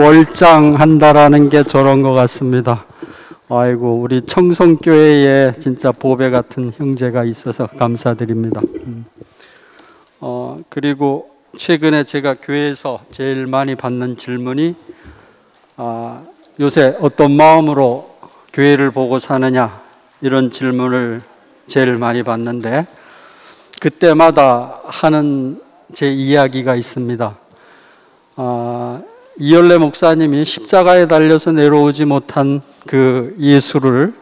월장한다라는 게 저런 것 같습니다. 아이고, 우리 청송교회에 진짜 보배 같은 형제가 있어서 감사드립니다. 그리고 최근에 제가 교회에서 제일 많이 받는 질문이 요새 어떤 마음으로 교회를 보고 사느냐, 이런 질문을 제일 많이 받는데, 그때마다 하는 제 이야기가 있습니다. 이열래 목사님이 십자가에 달려서 내려오지 못한 그 예수를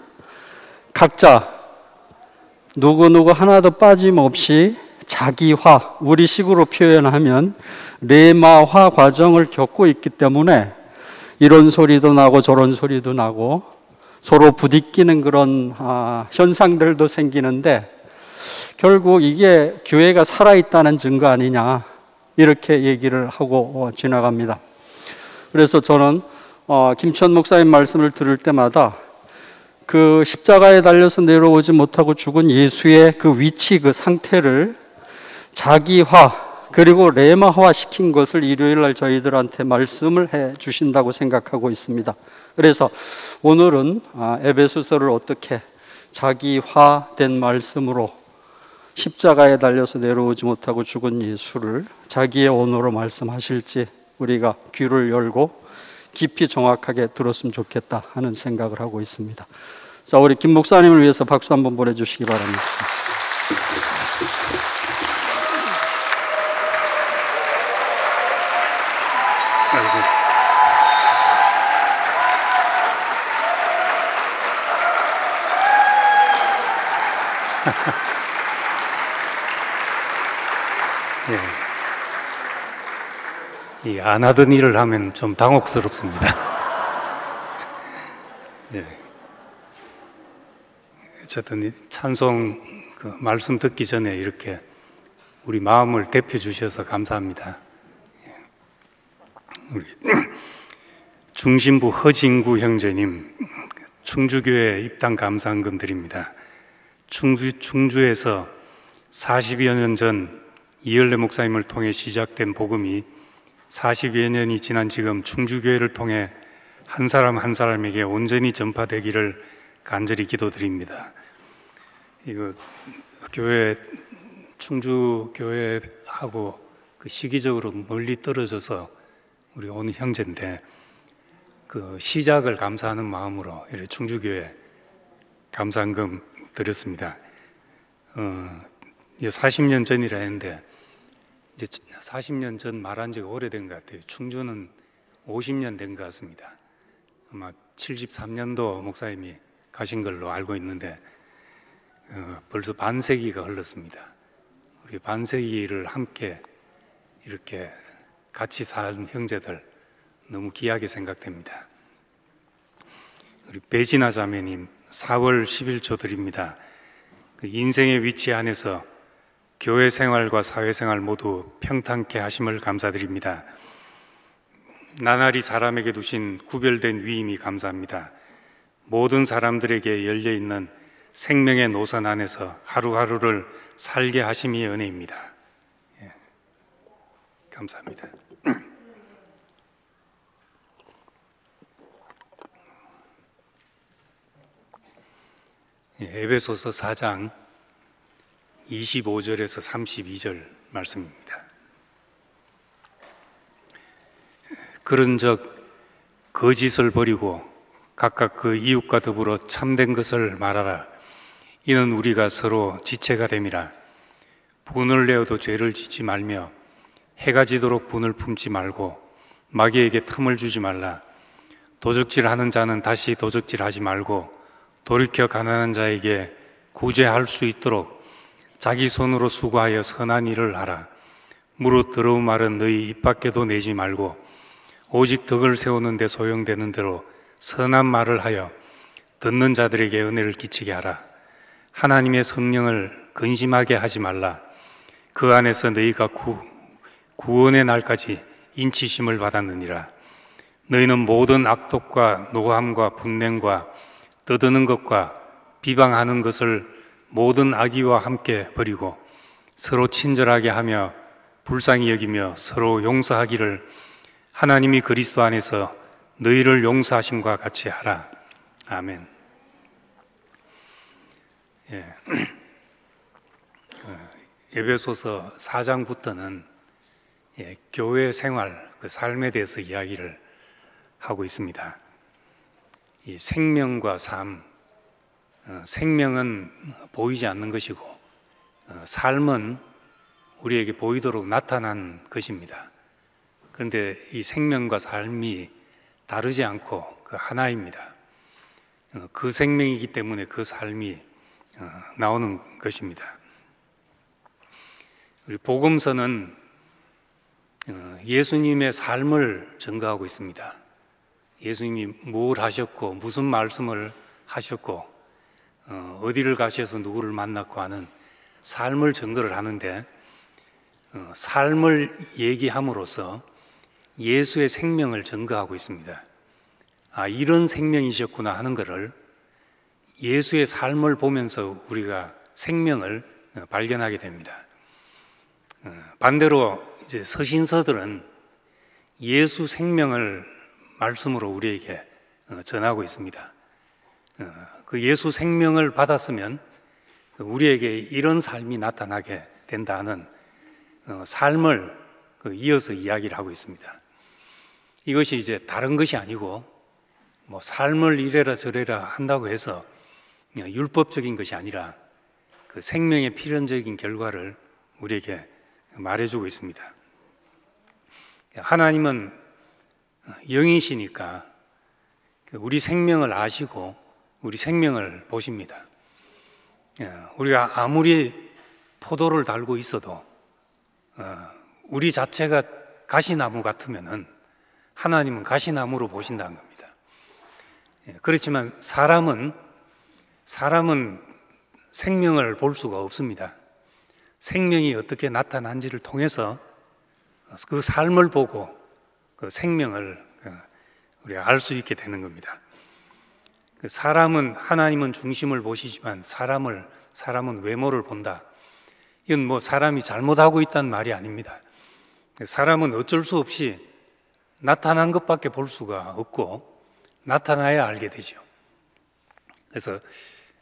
각자 누구누구 하나도 빠짐없이 자기화, 우리식으로 표현하면 레마화 과정을 겪고 있기 때문에 이런 소리도 나고 저런 소리도 나고 서로 부딪히는 그런 현상들도 생기는데, 결국 이게 교회가 살아있다는 증거 아니냐, 이렇게 얘기를 하고 지나갑니다. 그래서 저는 김천 목사님 말씀을 들을 때마다 그 십자가에 달려서 내려오지 못하고 죽은 예수의 그 위치, 그 상태를 자기화 그리고 레마화 시킨 것을 일요일 날 저희들한테 말씀을 해 주신다고 생각하고 있습니다. 그래서 오늘은 에베소서를 어떻게 자기화된 말씀으로 십자가에 달려서 내려오지 못하고 죽은 예수를 자기의 언어로 말씀하실지 우리가 귀를 열고 깊이 정확하게 들었으면 좋겠다 하는 생각을 하고 있습니다. 자, 우리 김 목사님을 위해서 박수 한번 보내주시기 바랍니다. 예. 안 하던 일을 하면 좀 당혹스럽습니다. 예. 어쨌든 찬송 그 말씀 듣기 전에 이렇게 우리 마음을 대표 주셔서 감사합니다. 예. 우리 중심부 허진구 형제님, 충주교회 입당 감사헌금 드립니다. 충주에서 40여 년 전 이열래 목사님을 통해 시작된 복음이 40여 년이 지난 지금 충주교회를 통해 한 사람 한 사람에게 온전히 전파되기를 간절히 기도드립니다. 이거 교회, 충주교회하고 그 시기적으로 멀리 떨어져서 우리 온 형제인데, 그 시작을 감사하는 마음으로 이렇게 충주교회 감사헌금 드렸습니다. 40년 전이라 했는데 이제 40년 전 말한 지가 오래된 것 같아요. 충주는 50년 된 것 같습니다. 아마 73년도 목사님이 가신 걸로 알고 있는데 벌써 반세기가 흘렀습니다. 우리 반세기를 함께 이렇게 같이 산 형제들 너무 귀하게 생각됩니다. 우리 배진아 자매님 4월 11초 드립니다. 그 인생의 위치 안에서 교회 생활과 사회생활 모두 평탄케 하심을 감사드립니다. 나날이 사람에게 두신 구별된 위임이 감사합니다. 모든 사람들에게 열려있는 생명의 노선 안에서 하루하루를 살게 하심이 은혜입니다. 예. 감사합니다. 예, 에베소서 4장 25절에서 32절 말씀입니다. 그런즉 거짓을 버리고 각각 그 이웃과 더불어 참된 것을 말하라. 이는 우리가 서로 지체가 됨이라. 분을 내어도 죄를 짓지 말며 해가 지도록 분을 품지 말고 마귀에게 틈을 주지 말라. 도적질하는 자는 다시 도적질하지 말고 돌이켜 가난한 자에게 구제할 수 있도록 자기 손으로 수고하여 선한 일을 하라. 무릇 더러운 말은 너희 입 밖에도 내지 말고 오직 덕을 세우는 데 소용되는 대로 선한 말을 하여 듣는 자들에게 은혜를 끼치게 하라. 하나님의 성령을 근심하게 하지 말라. 그 안에서 너희가 구원의 날까지 인치심을 받았느니라. 너희는 모든 악독과 노함과 분냉과 떠드는 것과 비방하는 것을 모든 악의와 함께 버리고 서로 친절하게 하며 불쌍히 여기며 서로 용서하기를 하나님이 그리스도 안에서 너희를 용서하심과 같이 하라. 아멘. 예. 에베소서 4장부터는 교회 생활, 그 삶에 대해서 이야기를 하고 있습니다. 이 생명과 삶, 생명은 보이지 않는 것이고 삶은 우리에게 보이도록 나타난 것입니다. 그런데 이 생명과 삶이 다르지 않고 그 하나입니다. 그 생명이기 때문에 그 삶이 나오는 것입니다. 우리 복음서는 예수님의 삶을 증거하고 있습니다. 예수님이 뭘 하셨고 무슨 말씀을 하셨고 어디를 가셔서 누구를 만났고 하는 삶을 증거를 하는데 삶을 얘기함으로써 예수의 생명을 증거하고 있습니다. 아, 이런 생명이셨구나 하는 것을 예수의 삶을 보면서 우리가 생명을 발견하게 됩니다. 반대로 이제 서신서들은 예수 생명을 말씀으로 우리에게 전하고 있습니다. 그 예수 생명을 받았으면 우리에게 이런 삶이 나타나게 된다는 삶을 이어서 이야기를 하고 있습니다. 이것이 이제 다른 것이 아니고 뭐 삶을 이래라 저래라 한다고 해서 율법적인 것이 아니라 그 생명의 필연적인 결과를 우리에게 말해주고 있습니다. 하나님은 영이시니까 우리 생명을 아시고 우리 생명을 보십니다. 우리가 아무리 포도를 달고 있어도 우리 자체가 가시나무 같으면은 하나님은 가시나무로 보신다는 겁니다. 그렇지만 사람은 생명을 볼 수가 없습니다. 생명이 어떻게 나타난지를 통해서 그 삶을 보고 그 생명을 우리가 알 수 있게 되는 겁니다. 사람은 하나님은 중심을 보시지만 사람은 외모를 본다. 이건 뭐 사람이 잘못하고 있다는 말이 아닙니다. 사람은 어쩔 수 없이 나타난 것밖에 볼 수가 없고 나타나야 알게 되죠. 그래서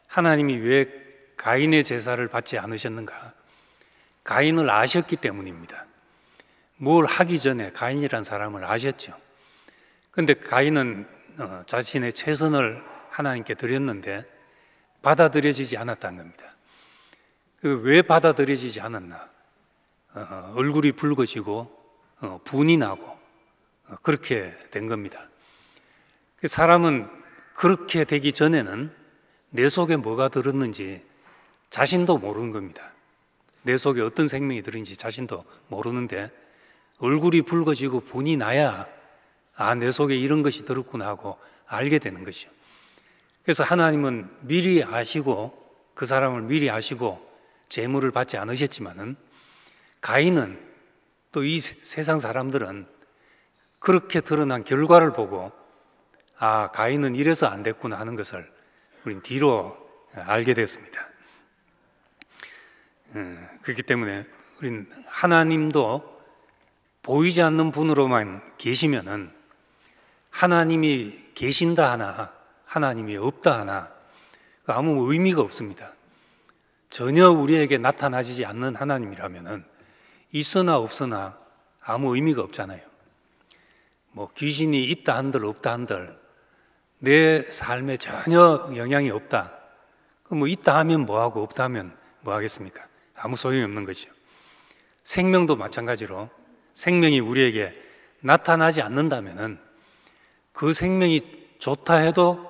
하나님이 왜 가인의 제사를 받지 않으셨는가? 가인을 아셨기 때문입니다. 뭘 하기 전에 가인이라는 사람을 아셨죠. 그런데 가인은 자신의 최선을 하나님께 드렸는데 받아들여지지 않았다는 겁니다. 왜 받아들여지지 않았나? 얼굴이 붉어지고 분이 나고 그렇게 된 겁니다. 사람은 그렇게 되기 전에는 내 속에 뭐가 들었는지 자신도 모르는 겁니다. 내 속에 어떤 생명이 들었는지 자신도 모르는데 얼굴이 붉어지고 분이 나야 내 속에 이런 것이 들었구나 하고 알게 되는 것이죠. 그래서 하나님은 미리 아시고 그 사람을 미리 아시고 제물을 받지 않으셨지만은 가인은 또 이 세상 사람들은 그렇게 드러난 결과를 보고 가인은 이래서 안 됐구나 하는 것을 우린 뒤로 알게 됐습니다. 그렇기 때문에 우린 하나님도 보이지 않는 분으로만 계시면은 하나님이 계신다 하나 하나님이 없다 하나 아무 의미가 없습니다. 전혀 우리에게 나타나지 않는 하나님이라면은 있으나 없으나 아무 의미가 없잖아요. 뭐 귀신이 있다 한들 없다 한들 내 삶에 전혀 영향이 없다. 뭐 있다 하면 뭐하고 없다 하면 뭐 하겠습니까? 아무 소용이 없는 거죠. 생명도 마찬가지로 생명이 우리에게 나타나지 않는다면은 그 생명이 좋다 해도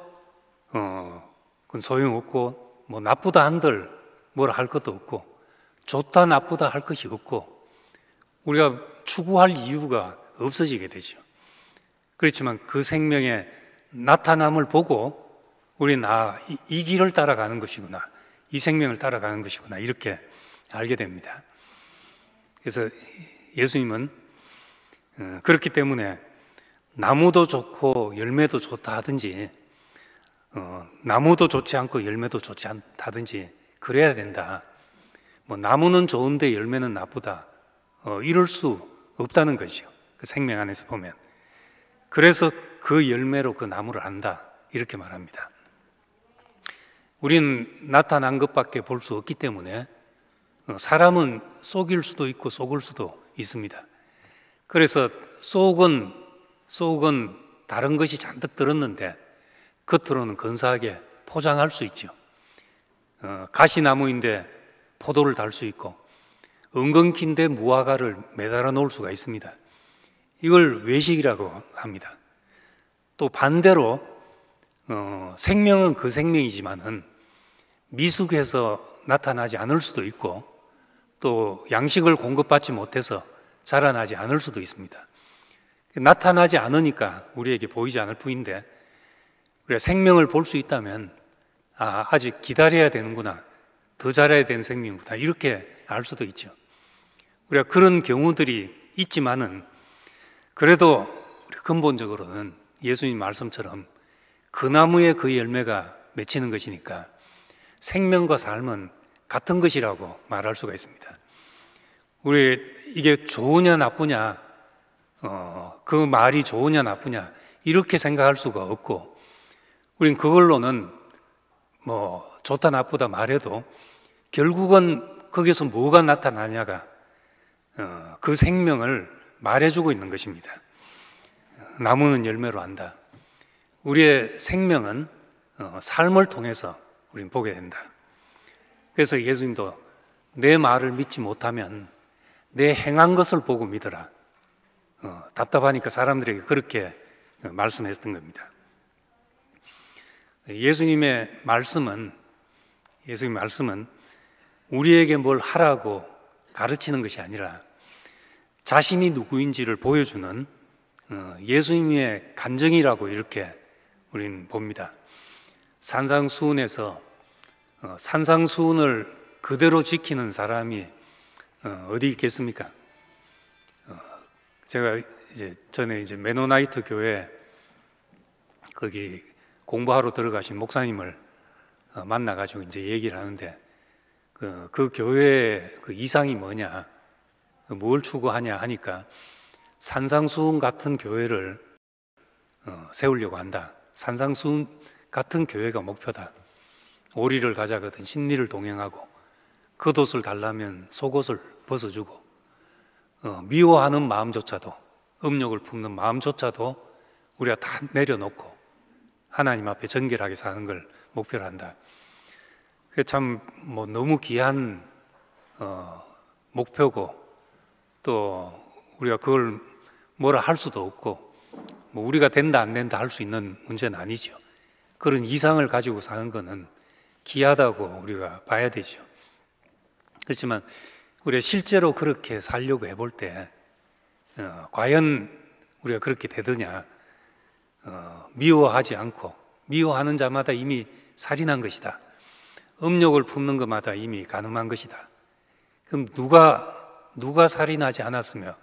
그건 소용없고 뭐 나쁘다 한들 뭐라 할 것도 없고 좋다 나쁘다 할 것이 없고 우리가 추구할 이유가 없어지게 되죠. 그렇지만 그 생명의 나타남을 보고 우리는 이 길을 따라가는 것이구나, 이 생명을 따라가는 것이구나 이렇게 알게 됩니다. 그래서 예수님은 그렇기 때문에 나무도 좋고 열매도 좋다 하든지 나무도 좋지 않고 열매도 좋지 않다든지 그래야 된다. 뭐 나무는 좋은데 열매는 나쁘다. 이럴 수 없다는 거죠. 그 생명 안에서 보면 그래서 그 열매로 그 나무를 안다, 이렇게 말합니다. 우리는 나타난 것밖에 볼 수 없기 때문에 사람은 속일 수도 있고 속을 수도 있습니다. 그래서 속은 다른 것이 잔뜩 들었는데 겉으로는 근사하게 포장할 수 있죠. 가시나무인데 포도를 달 수 있고, 은근킨데 무화과를 매달아 놓을 수가 있습니다. 이걸 외식이라고 합니다. 또 반대로 생명은 그 생명이지만은 미숙해서 나타나지 않을 수도 있고, 또 양식을 공급받지 못해서 자라나지 않을 수도 있습니다. 나타나지 않으니까 우리에게 보이지 않을 뿐인데, 우리가 생명을 볼 수 있다면 아직 기다려야 되는구나, 더 자라야 되는 생명이구나, 이렇게 알 수도 있죠. 우리가 그런 경우들이 있지만은 그래도 근본적으로는 예수님 말씀처럼 그 나무에 그 열매가 맺히는 것이니까 생명과 삶은 같은 것이라고 말할 수가 있습니다. 우리 이게 좋으냐 나쁘냐, 그 말이 좋으냐 나쁘냐 이렇게 생각할 수가 없고, 우린 그걸로는 뭐 좋다 나쁘다 말해도 결국은 거기서 뭐가 나타나냐가 그 생명을 말해주고 있는 것입니다. 나무는 열매로 안다. 우리의 생명은 삶을 통해서 우리는 보게 된다. 그래서 예수님도 내 말을 믿지 못하면 내 행한 것을 보고 믿어라. 답답하니까 사람들에게 그렇게 말씀했던 겁니다. 예수님의 말씀은 우리에게 뭘 하라고 가르치는 것이 아니라 자신이 누구인지를 보여주는 예수님의 간증이라고 이렇게 우리는 봅니다. 산상수훈에서 산상수훈을 그대로 지키는 사람이 어디 있겠습니까? 제가 전에 메노나이트 교회 거기 공부하러 들어가신 목사님을 만나가지고 얘기를 하는데, 그 교회의 그 이상이 뭐냐, 뭘 추구하냐 하니까 산상수훈 같은 교회를 세우려고 한다. 산상수훈 같은 교회가 목표다. 오리를 가자거든 심리를 동행하고, 겉옷을 달라면 속옷을 벗어주고, 미워하는 마음조차도, 음욕을 품는 마음조차도 우리가 다 내려놓고 하나님 앞에 정결하게 사는 걸 목표로 한다. 그게 참 너무 귀한 목표고, 또 우리가 그걸 뭐라 할 수도 없고, 우리가 된다 안 된다 할 수 있는 문제는 아니죠. 그런 이상을 가지고 사는 거는 귀하다고 우리가 봐야 되죠. 그렇지만 우리가 실제로 그렇게 살려고 해볼 때 과연 우리가 그렇게 되더냐, 미워하지 않고, 미워하는 자마다 이미 살인한 것이다. 음욕을 품는 것마다 이미 간음한 것이다. 그럼 누가 살인하지 않았으며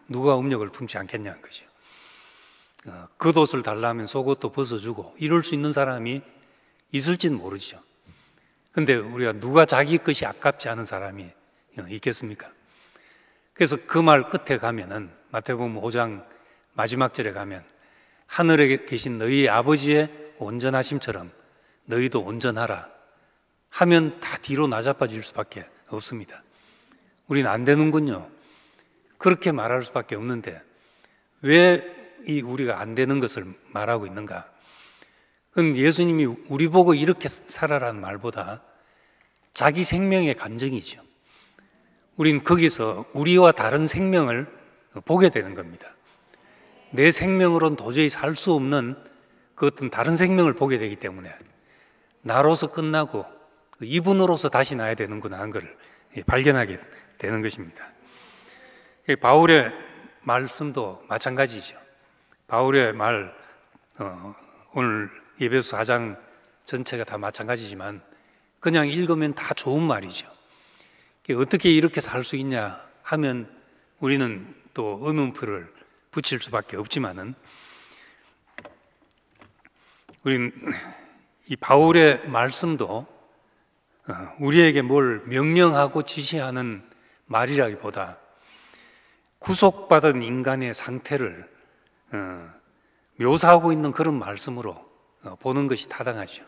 누가 음욕을 품지 않겠냐는 것이요. 겉옷을 달라면 속옷도 벗어주고 이럴 수 있는 사람이 있을지는 모르죠. 그런데 우리가 누가 자기 것이 아깝지 않은 사람이 있겠습니까? 그래서 그 말 끝에 가면은 마태복음 5장 마지막 절에 가면 하늘에 계신 너희 아버지의 온전하심처럼 너희도 온전하라 하면 다 뒤로 나자빠질 수밖에 없습니다. 우리는 안 되는군요. 그렇게 말할 수밖에 없는데 왜 우리가 안 되는 것을 말하고 있는가? 그건 예수님이 우리 보고 이렇게 살아라는 말보다 자기 생명의 간증이죠. 우린 거기서 우리와 다른 생명을 보게 되는 겁니다. 내 생명으로는 도저히 살 수 없는 그 어떤 다른 생명을 보게 되기 때문에 나로서 끝나고 이분으로서 다시 나야 되는구나 하는 것을 발견하게 되는 것입니다. 바울의 말씀도 마찬가지죠. 바울의 말, 오늘 에베소 4장 전체가 다 마찬가지지만 그냥 읽으면 다 좋은 말이죠. 어떻게 이렇게 살 수 있냐 하면 우리는 또 의문표를 붙일 수밖에 없지만은, 우리는 이 바울의 말씀도 우리에게 뭘 명령하고 지시하는 말이라기보다 구속받은 인간의 상태를 묘사하고 있는 그런 말씀으로 보는 것이 타당하죠.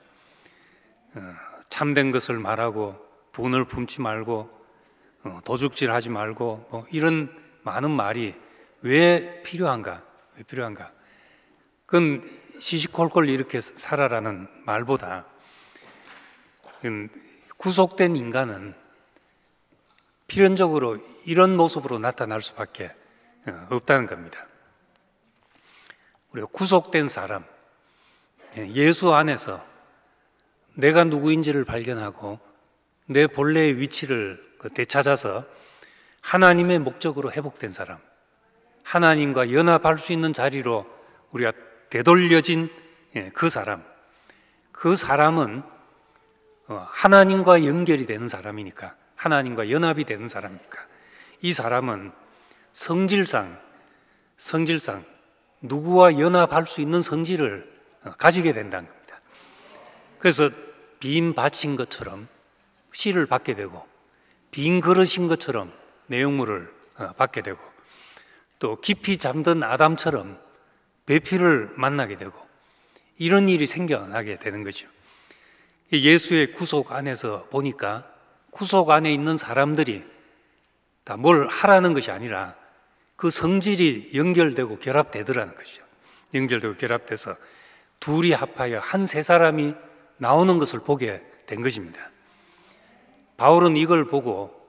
참된 것을 말하고 분을 품지 말고 도둑질하지 말고 뭐 이런 많은 말이 왜 필요한가? 왜 필요한가? 그건 시시콜콜 이렇게 살아라는 말보다 구속된 인간은 필연적으로 이런 모습으로 나타날 수밖에 없다는 겁니다. 우리가 구속된 사람, 예수 안에서 내가 누구인지를 발견하고 내 본래의 위치를 되찾아서 하나님의 목적으로 회복된 사람, 하나님과 연합할 수 있는 자리로 우리가 되돌려진 그 사람은 하나님과 연결이 되는 사람이니까, 하나님과 연합이 되는 사람이니까 이 사람은 성질상 누구와 연합할 수 있는 성질을 가지게 된다는 겁니다. 그래서 빈 밭인 것처럼 씨를 받게 되고, 빈 그릇인 것처럼 내용물을 받게 되고, 또 깊이 잠든 아담처럼 배필을 만나게 되고, 이런 일이 생겨나게 되는 거죠. 예수의 구속 안에서 보니까 구속 안에 있는 사람들이 다 뭘 하라는 것이 아니라 그 성질이 연결되고 결합되더라는 것이죠. 연결되고 결합돼서 둘이 합하여 한 세 사람이 나오는 것을 보게 된 것입니다. 바울은 이걸 보고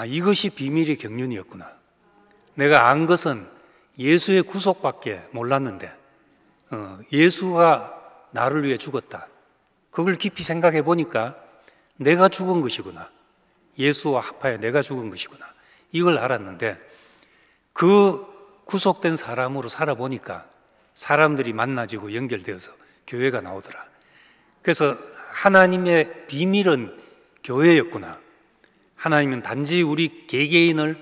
이것이 비밀의 경륜이었구나. 내가 안 것은 예수의 구속밖에 몰랐는데 예수가 나를 위해 죽었다. 그걸 깊이 생각해 보니까 내가 죽은 것이구나. 예수와 합하여 내가 죽은 것이구나. 이걸 알았는데 그 구속된 사람으로 살아보니까 사람들이 만나지고 연결되어서 교회가 나오더라. 그래서 하나님의 비밀은 교회였구나. 하나님은 단지 우리 개개인을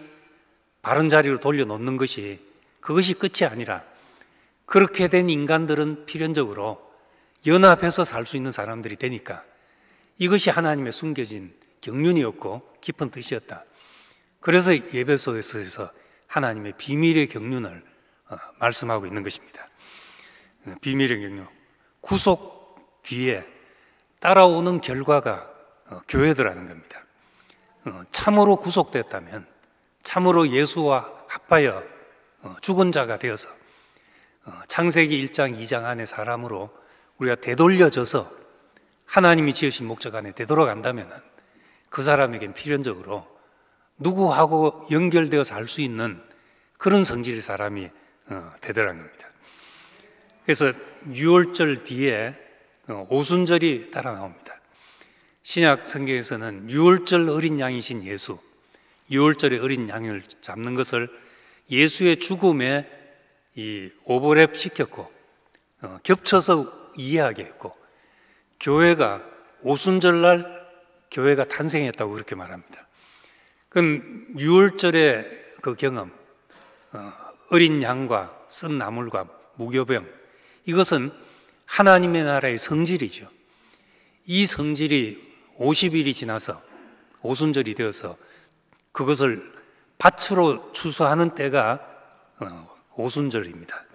바른 자리로 돌려놓는 것이 그것이 끝이 아니라 그렇게 된 인간들은 필연적으로 연합해서 살 수 있는 사람들이 되니까 이것이 하나님의 숨겨진 경륜이었고 깊은 뜻이었다. 그래서 에베소서에서 하나님의 비밀의 경륜을 말씀하고 있는 것입니다. 비밀의 경륜, 구속 뒤에 따라오는 결과가 교회더라는 겁니다. 참으로 구속됐다면, 참으로 예수와 합하여 죽은 자가 되어서 창세기 1장 2장 안에 사람으로 우리가 되돌려져서 하나님이 지으신 목적 안에 되돌아간다면 그 사람에겐 필연적으로 누구하고 연결되어 살 수 있는 그런 성질의 사람이 되더라는 겁니다. 그래서 유월절 뒤에 오순절이 따라 나옵니다. 신약 성경에서는 유월절 어린 양이신 예수, 유월절의 어린 양을 잡는 것을 예수의 죽음에 오버랩 시켰고 겹쳐서 이해하게 했고, 교회가 오순절날 교회가 탄생했다고 그렇게 말합니다. 그건 유월절의 그 경험, 어린 양과 쓴 나물과 무교병, 이것은 하나님의 나라의 성질이죠. 이 성질이 50일이 지나서 오순절이 되어서 그것을 밭으로 추수하는 때가 오순절입니다.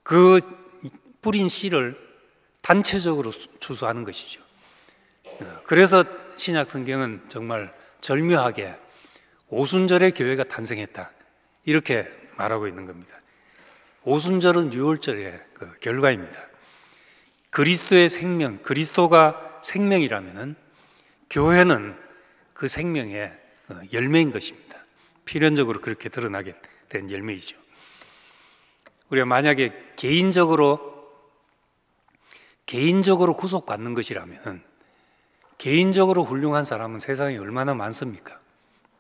그 뿌린 씨를 단체적으로 추수하는 것이죠. 그래서 신약 성경은 정말 절묘하게 오순절에 교회가 탄생했다, 이렇게 말하고 있는 겁니다. 오순절은 유월절의 그 결과입니다. 그리스도의 생명, 그리스도가 생명이라면은 교회는 그 생명의 열매인 것입니다. 필연적으로 그렇게 드러나게 된 열매이죠. 우리가 만약에 개인적으로 구속받는 것이라면, 개인적으로 훌륭한 사람은 세상에 얼마나 많습니까?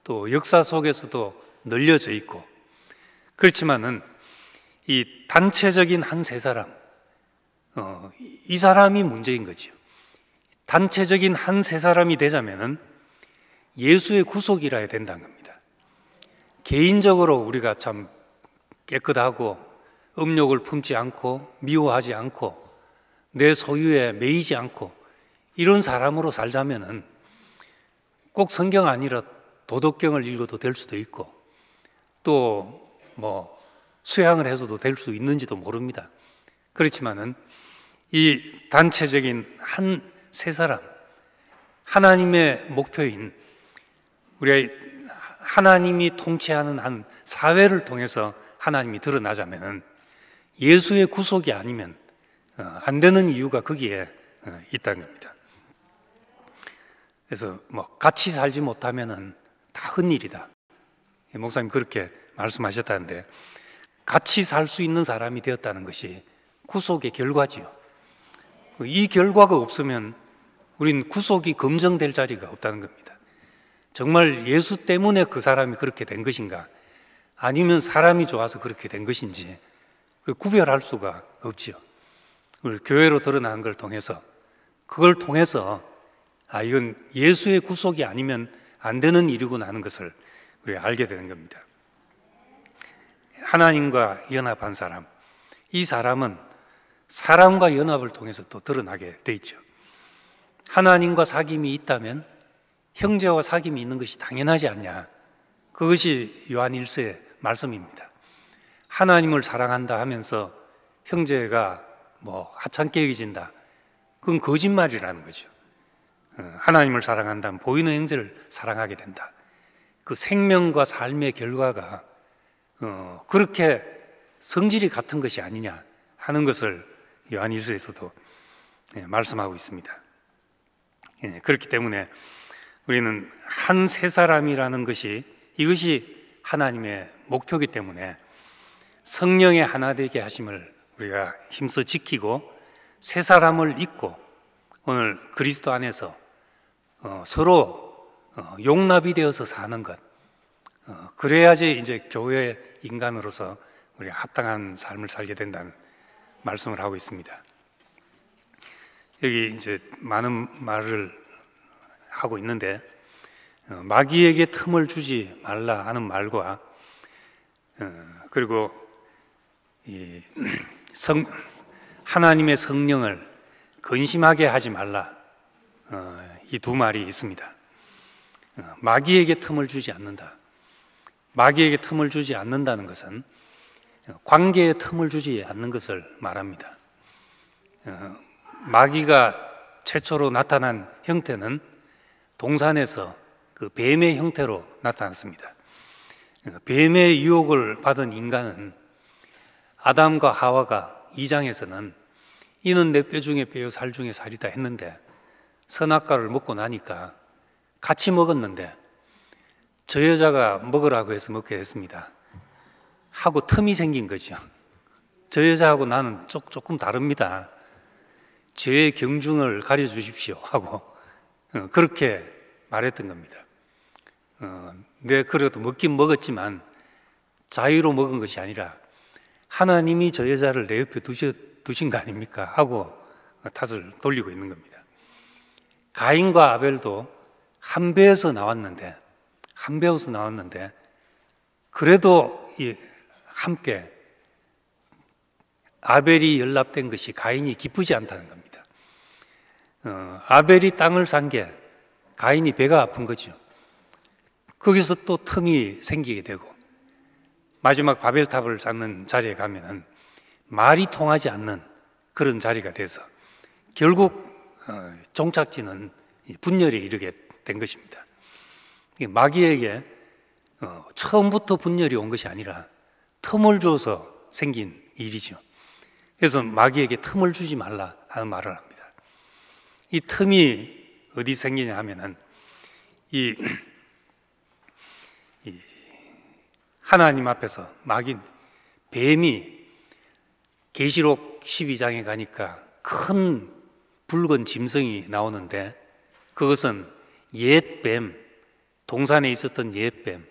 또 역사 속에서도 널려져 있고, 그렇지만은 이 단체적인 한 세 사람, 이 사람이 문제인 거죠. 단체적인 한 세 사람이 되자면은 예수의 구속이라 해야 된다는 겁니다. 개인적으로 우리가 참 깨끗하고 음욕을 품지 않고 미워하지 않고 내 소유에 매이지 않고 이런 사람으로 살자면은 꼭 성경 아니라 도덕경을 읽어도 될 수도 있고, 또 수양을 해서도 될 수 있는지도 모릅니다. 그렇지만은 이 단체적인 한 세 사람, 하나님의 목표인 우리가 하나님이 통치하는 한 사회를 통해서 하나님이 드러나자면은 예수의 구속이 아니면 안 되는 이유가 거기에 있다는 겁니다. 그래서 뭐 같이 살지 못하면은 다 헛일이다. 목사님 그렇게 말씀하셨다는데, 같이 살 수 있는 사람이 되었다는 것이 구속의 결과지요. 이 결과가 없으면 우린 구속이 검증될 자리가 없다는 겁니다. 정말 예수 때문에 그 사람이 그렇게 된 것인가, 아니면 사람이 좋아서 그렇게 된 것인지 구별할 수가 없지요. 우리 교회로 드러난 걸 통해서, 그걸 통해서 이건 예수의 구속이 아니면 안 되는 일이구나 하는 것을 우리가 알게 되는 겁니다. 하나님과 연합한 사람, 이 사람은 사람과 연합을 통해서 또 드러나게 돼 있죠. 하나님과 사귐이 있다면 형제와 사귐이 있는 것이 당연하지 않냐. 그것이 요한 1서의 말씀입니다. 하나님을 사랑한다 하면서 형제가 뭐 하찮게 여겨진다, 그건 거짓말이라는 거죠. 하나님을 사랑한다면 보이는 형제를 사랑하게 된다. 그 생명과 삶의 결과가 그렇게 성질이 같은 것이 아니냐 하는 것을 요한 1서에서도 말씀하고 있습니다. 그렇기 때문에 우리는 한 세 사람이라는 것이, 이것이 하나님의 목표이기 때문에 성령의 하나 되게 하심을 우리가 힘써 지키고 세 사람을 잇고 오늘 그리스도 안에서 서로 용납이 되어서 사는 것, 그래야지 이제 교회 인간으로서 우리가 합당한 삶을 살게 된다는 말씀을 하고 있습니다. 여기 이제 많은 말을 하고 있는데, 마귀에게 틈을 주지 말라 하는 말과 그리고 하나님의 성령을 근심하게 하지 말라, 이 두 말이 있습니다. 마귀에게 틈을 주지 않는다. 마귀에게 틈을 주지 않는다는 것은 관계에 틈을 주지 않는 것을 말합니다. 마귀가 최초로 나타난 형태는 동산에서 그 뱀의 형태로 나타났습니다. 뱀의 유혹을 받은 인간은 아담과 하와가 2장에서는 이는 내 뼈 중에 뼈요 살 중에 살이다 했는데, 선악과를 먹고 나니까 같이 먹었는데 저 여자가 먹으라고 해서 먹게 됐습니다 하고 틈이 생긴 거죠. 저 여자하고 나는 조금 다릅니다. 죄의 경중을 가려주십시오 하고 그렇게 말했던 겁니다. 내 그래도 먹긴 먹었지만 자유로 먹은 것이 아니라 하나님이 저 여자를 내 옆에 두신 거 아닙니까 하고 탓을 돌리고 있는 겁니다. 가인과 아벨도 한 배에서 나왔는데 그래도 함께 아벨이 연락된 것이 가인이 기쁘지 않다는 겁니다. 아벨이 땅을 산 게 가인이 배가 아픈 거죠. 거기서 또 틈이 생기게 되고, 마지막 바벨탑을 쌓는 자리에 가면은 말이 통하지 않는 그런 자리가 돼서 결국 종착지는 분열에 이르게 된 것입니다. 마귀에게 처음부터 분열이 온 것이 아니라 틈을 줘서 생긴 일이죠. 그래서 마귀에게 틈을 주지 말라 하는 말을 합니다. 이 틈이 어디 생기냐 하면은 이 하나님 앞에서 뱀이 계시록 12장에 가니까 큰 붉은 짐승이 나오는데, 그것은 옛뱀, 동산에 있었던 옛뱀,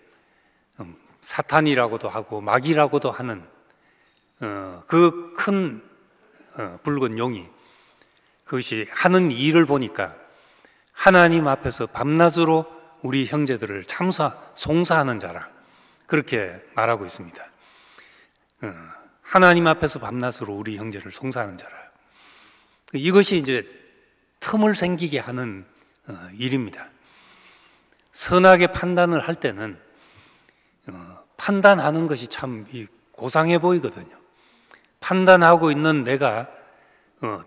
사탄이라고도 하고 마귀라고도 하는 그 큰 붉은 용이, 그것이 하는 일을 보니까 하나님 앞에서 밤낮으로 우리 형제들을 송사하는 자라, 그렇게 말하고 있습니다. 하나님 앞에서 밤낮으로 우리 형제를 송사하는 자라. 이것이 이제 틈을 생기게 하는 일입니다. 선하게 판단을 할 때는 판단하는 것이 참 고상해 보이거든요. 판단하고 있는 내가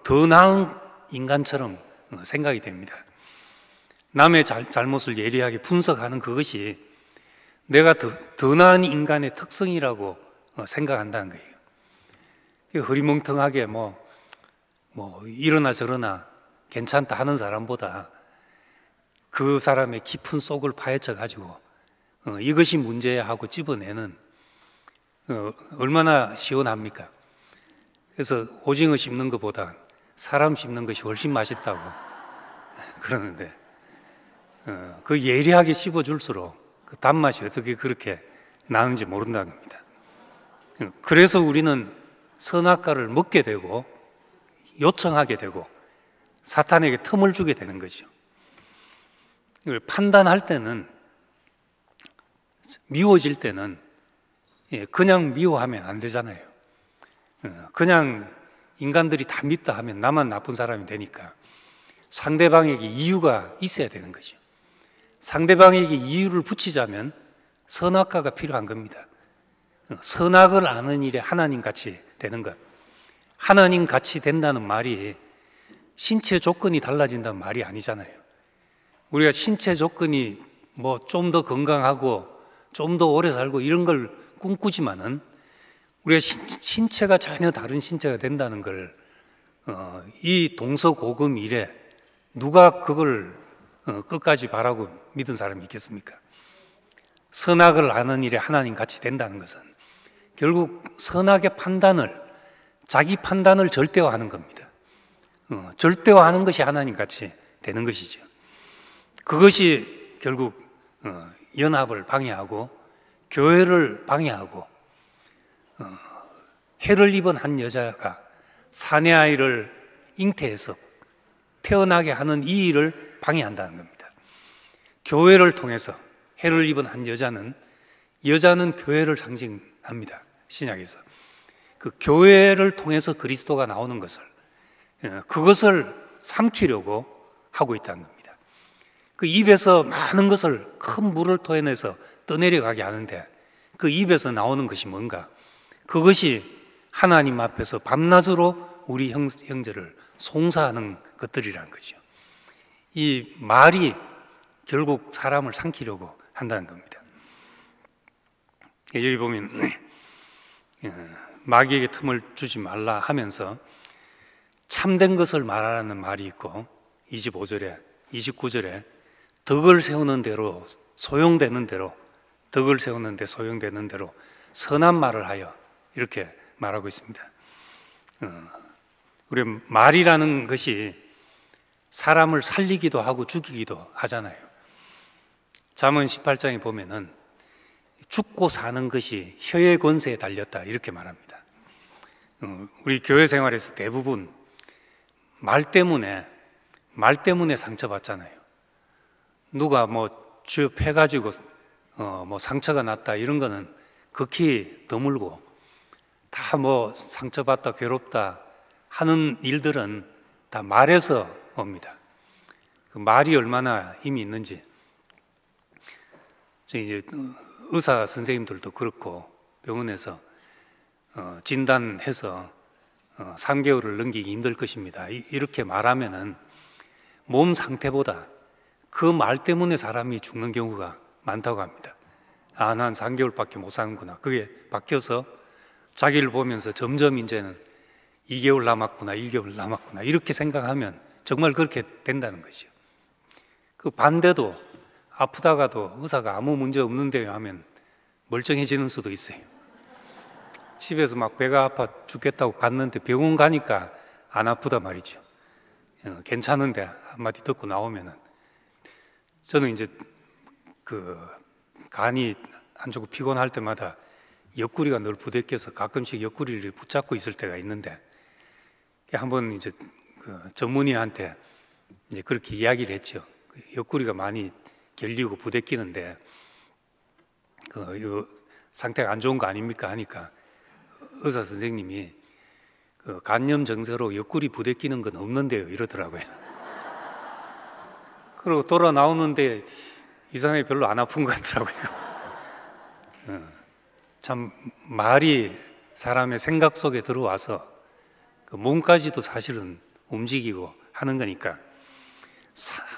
더 나은 인간처럼 생각이 됩니다. 남의 잘못을 예리하게 분석하는 그것이 내가 더 나은 인간의 특성이라고 생각한다는 거예요. 흐리멍텅하게 뭐 이러나 저러나 괜찮다 하는 사람보다 그 사람의 깊은 속을 파헤쳐 가지고 이것이 문제야 하고 집어내는 얼마나 시원합니까? 그래서 오징어 씹는 것보다 사람 씹는 것이 훨씬 맛있다고 그러는데 그 예리하게 씹어줄수록 그 단맛이 어떻게 그렇게 나는지 모른다는 겁니다. 그래서 우리는 선악과를 먹게 되고 요청하게 되고 사탄에게 틈을 주게 되는 거죠. 이걸 판단할 때는, 미워질 때는 그냥 미워하면 안 되잖아요. 그냥 인간들이 다 밉다 하면 나만 나쁜 사람이 되니까 상대방에게 이유가 있어야 되는 거죠. 상대방에게 이유를 붙이자면 선악과가 필요한 겁니다. 선악을 아는 일에 하나님 같이 되는 것. 하나님 같이 된다는 말이 신체 조건이 달라진다는 말이 아니잖아요. 우리가 신체 조건이 뭐 좀 더 건강하고 좀 더 오래 살고 이런 걸 꿈꾸지만은 우리가 신체가 전혀 다른 신체가 된다는 걸 이 동서고금 이래 누가 그걸 끝까지 바라고 믿은 사람이 있겠습니까? 선악을 아는 일에 하나님 같이 된다는 것은 결국 선악의 판단을, 자기 판단을 절대화하는 겁니다. 절대화하는 것이 하나님 같이 되는 것이죠. 그것이 결국 연합을 방해하고 교회를 방해하고 해를 입은 한 여자가 사내 아이를 잉태해서 태어나게 하는 이 일을 방해한다는 겁니다. 교회를 통해서 해를 입은 한 여자는 교회를 상징합니다. 신약에서 그 교회를 통해서 그리스도가 나오는 것을, 그것을 삼키려고 하고 있다는 겁니다. 그 입에서 많은 것을, 큰 물을 토해내서 떠내려가게 하는데 그 입에서 나오는 것이 뭔가? 그것이 하나님 앞에서 밤낮으로 우리 형제를 송사하는 것들이라는 거죠. 이 말이 결국 사람을 삼키려고 한다는 겁니다. 여기 보면 마귀에게 틈을 주지 말라 하면서 참된 것을 말하라는 말이 있고 25절에 29절에 덕을 세우는 대로 소용되는 대로, 덕을 세우는데 소용되는 대로 선한 말을 하여, 이렇게 말하고 있습니다. 우리 말이라는 것이 사람을 살리기도 하고 죽이기도 하잖아요. 잠언 18장에 보면은 죽고 사는 것이 혀의 권세에 달렸다, 이렇게 말합니다. 우리 교회 생활에서 대부분 말 때문에 상처받잖아요. 누가 뭐 취업해가지고 뭐 상처가 났다 이런 거는 극히 드물고, 다 뭐 상처받다 괴롭다 하는 일들은 다 말에서 옵니다. 그 말이 얼마나 힘이 있는지, 저 이제 의사 선생님들도 그렇고 병원에서 진단해서 3개월을 넘기기 힘들 것입니다, 이렇게 말하면은 몸 상태보다 그 말 때문에 사람이 죽는 경우가 많다고 합니다. 아, 난 3개월밖에 못 사는구나. 그게 바뀌어서 자기를 보면서 점점 이제는 2개월 남았구나, 1개월 남았구나, 이렇게 생각하면 정말 그렇게 된다는 거죠. 그 반대도, 아프다가도 의사가 아무 문제 없는데요 하면 멀쩡해지는 수도 있어요. 집에서 막 배가 아파 죽겠다고 갔는데 병원 가니까 안 아프다 말이죠. 괜찮은데 한마디 듣고 나오면은, 저는 이제 그 간이 안 좋고 피곤할 때마다 옆구리가 늘 부대껴서 가끔씩 옆구리를 붙잡고 있을 때가 있는데, 한번 이제 그 전문의한테 이제 그렇게 이야기를 했죠. 옆구리가 많이 결리고 부대끼는데 그 상태가 안 좋은 거 아닙니까 하니까 의사 선생님이 그 간염 증세로 옆구리 부대끼는 건 없는데요, 이러더라고요. 그리고 돌아 나오는데 이상하게 별로 안 아픈 것 같더라고요. 참 말이 사람의 생각 속에 들어와서 그 몸까지도 사실은 움직이고 하는 거니까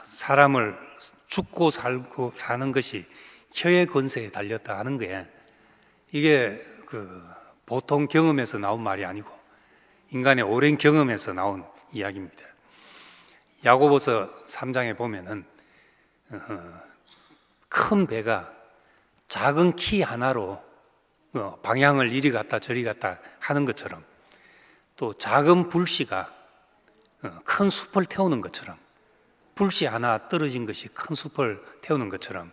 사람을 죽고 살고 사는 것이 혀의 권세에 달렸다 하는 거에 이게 그 보통 경험에서 나온 말이 아니고 인간의 오랜 경험에서 나온 이야기입니다. 야고보서 3장에 보면은 큰 배가 작은 키 하나로 방향을 이리 갔다 저리 갔다 하는 것처럼 또 작은 불씨가 큰 숲을 태우는 것처럼 불씨 하나 떨어진 것이 큰 숲을 태우는 것처럼